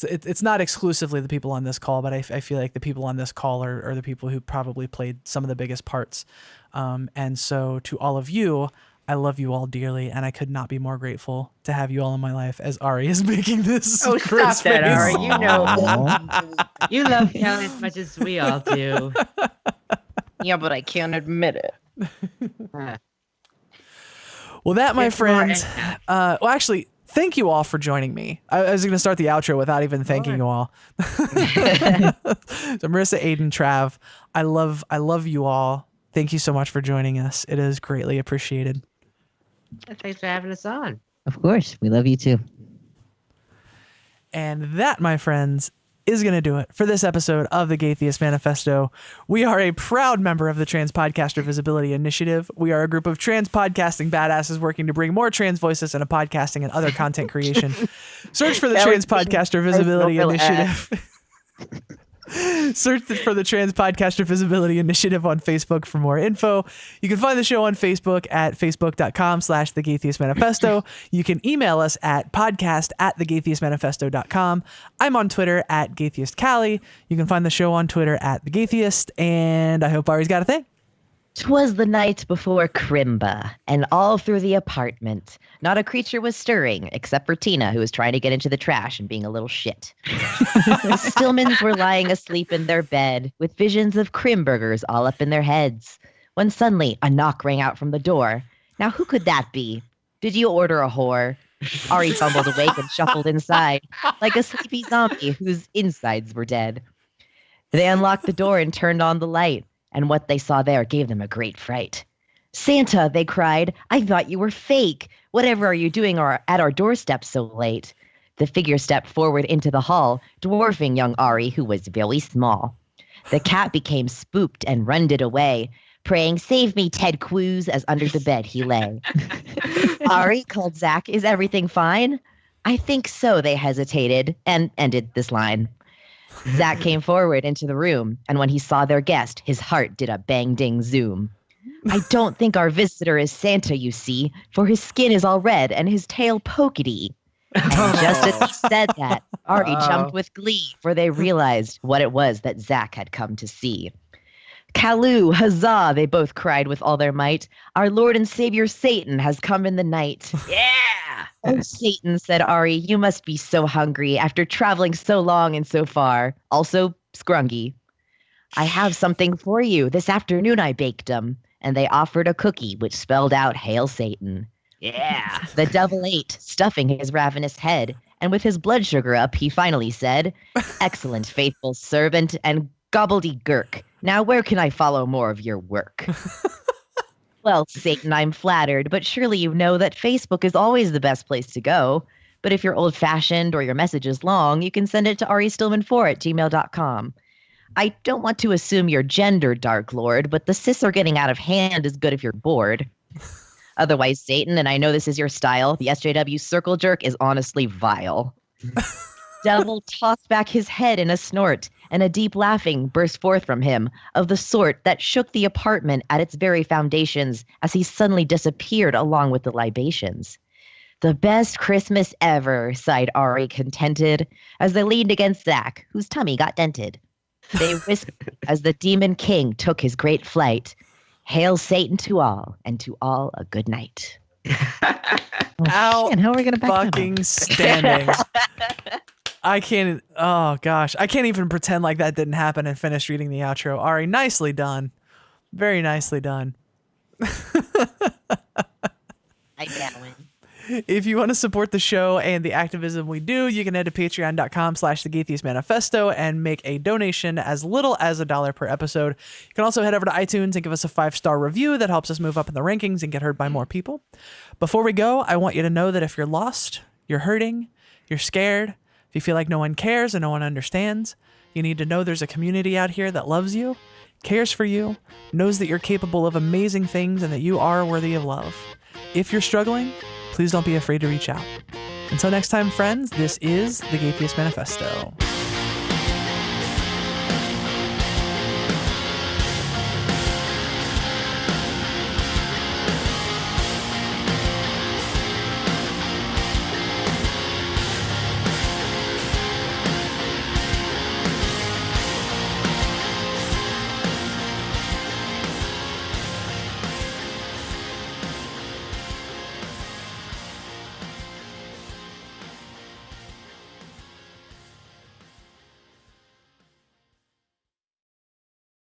it's not exclusively the people on this call, but I feel like the people on this call are the people who probably played some of the biggest parts. And so to all of you, I love you all dearly, and I could not be more grateful to have you all in my life as Ari is making this. Oh, stop that, Ari. You know, you love Kelly as much as we all do. Yeah, but I can't admit it. Well, that, my It's friends, more- actually, thank you all for joining me. I was going to start the outro without even thanking you all. So Marissa, Aiden, Trav, I love you all. Thank you so much for joining us. It is greatly appreciated. Thanks for having us on. Of course, we love you too. And that, my friends, is going to do it for this episode of the Gaytheist Manifesto. We are a proud member of the Trans Podcaster Visibility Initiative. We are a group of trans podcasting badasses working to bring more trans voices into podcasting and other content creation. Search for the Trans Podcaster Visibility Initiative. Search for the Trans Podcaster Visibility Initiative on Facebook for more info. You can find the show on Facebook at facebook.com/The Gaytheist Manifesto. You can email us at podcast@thegaytheistmanifesto.com. I'm on Twitter at Gaytheist Callie. You can find the show on Twitter at The Gaytheist. And I hope Ari's got a thing. 'Twas the night before Crimba, and all through the apartment, not a creature was stirring, except for Tina, who was trying to get into the trash and being a little shit. The Stillmans were lying asleep in their bed, with visions of Crimburgers all up in their heads, when suddenly a knock rang out from the door. Now who could that be? Did you order a whore? Ari fumbled awake and shuffled inside, like a sleepy zombie whose insides were dead. They unlocked the door and turned on the light. And what they saw there gave them a great fright. Santa, they cried, I thought you were fake. Whatever are you doing at our doorstep so late? The figure stepped forward into the hall, dwarfing young Ari, who was very small. The cat became spooked and runned away, praying, save me, Ted Cruz, as under the bed he lay. Ari called Zach, is everything fine? I think so, they hesitated, and ended this line. Zach came forward into the room, and when he saw their guest, his heart did a bang-ding-zoom. I don't think our visitor is Santa, you see, for his skin is all red and his tail pokety. And just as he said that, Ari jumped with glee, for they realized what it was that Zach had come to see. Kalu, huzzah, they both cried with all their might. Our Lord and Savior Satan has come in the night. Yeah. Oh, Satan, said Ari, you must be so hungry after traveling so long and so far. Also, scrungy. I have something for you. This afternoon I baked them. And they offered a cookie which spelled out, Hail Satan. Yeah. The devil ate, stuffing his ravenous head. And with his blood sugar up, he finally said, excellent, faithful servant and gobbledygurk. Now where can I follow more of your work? Well, Satan, I'm flattered, but surely you know that Facebook is always the best place to go. But if you're old-fashioned or your message is long, you can send it to aristillman4@gmail.com. I don't want to assume your gender, Dark Lord, but the cis are getting out of hand is good if you're bored. Otherwise, Satan, and I know this is your style, the SJW circle jerk is honestly vile. Devil tossed back his head in a snort, and a deep laughing burst forth from him, of the sort that shook the apartment at its very foundations as he suddenly disappeared along with the libations. The best Christmas ever, sighed Ari, contented, as they leaned against Zach, whose tummy got dented. They whispered as the demon king took his great flight, Hail Satan to all, and to all a good night. Out Shit, how are we gonna back that up? fucking standing. I can't. Oh gosh, I can't even pretend like that didn't happen and finish reading the outro. Ari, nicely done, very nicely done. I can't win. If you want to support the show and the activism we do, you can head to patreon.com/The Gaytheist Manifesto and make a donation as little as $1 per episode. You can also head over to iTunes and give us a 5-star review. That helps us move up in the rankings and get heard by more people. Before we go, I want you to know that if you're lost, you're hurting, you're scared, if you feel like no one cares and no one understands, you need to know there's a community out here that loves you, cares for you, knows that you're capable of amazing things and that you are worthy of love. If you're struggling, please don't be afraid to reach out. Until next time, friends, this is The Gaytheist Manifesto.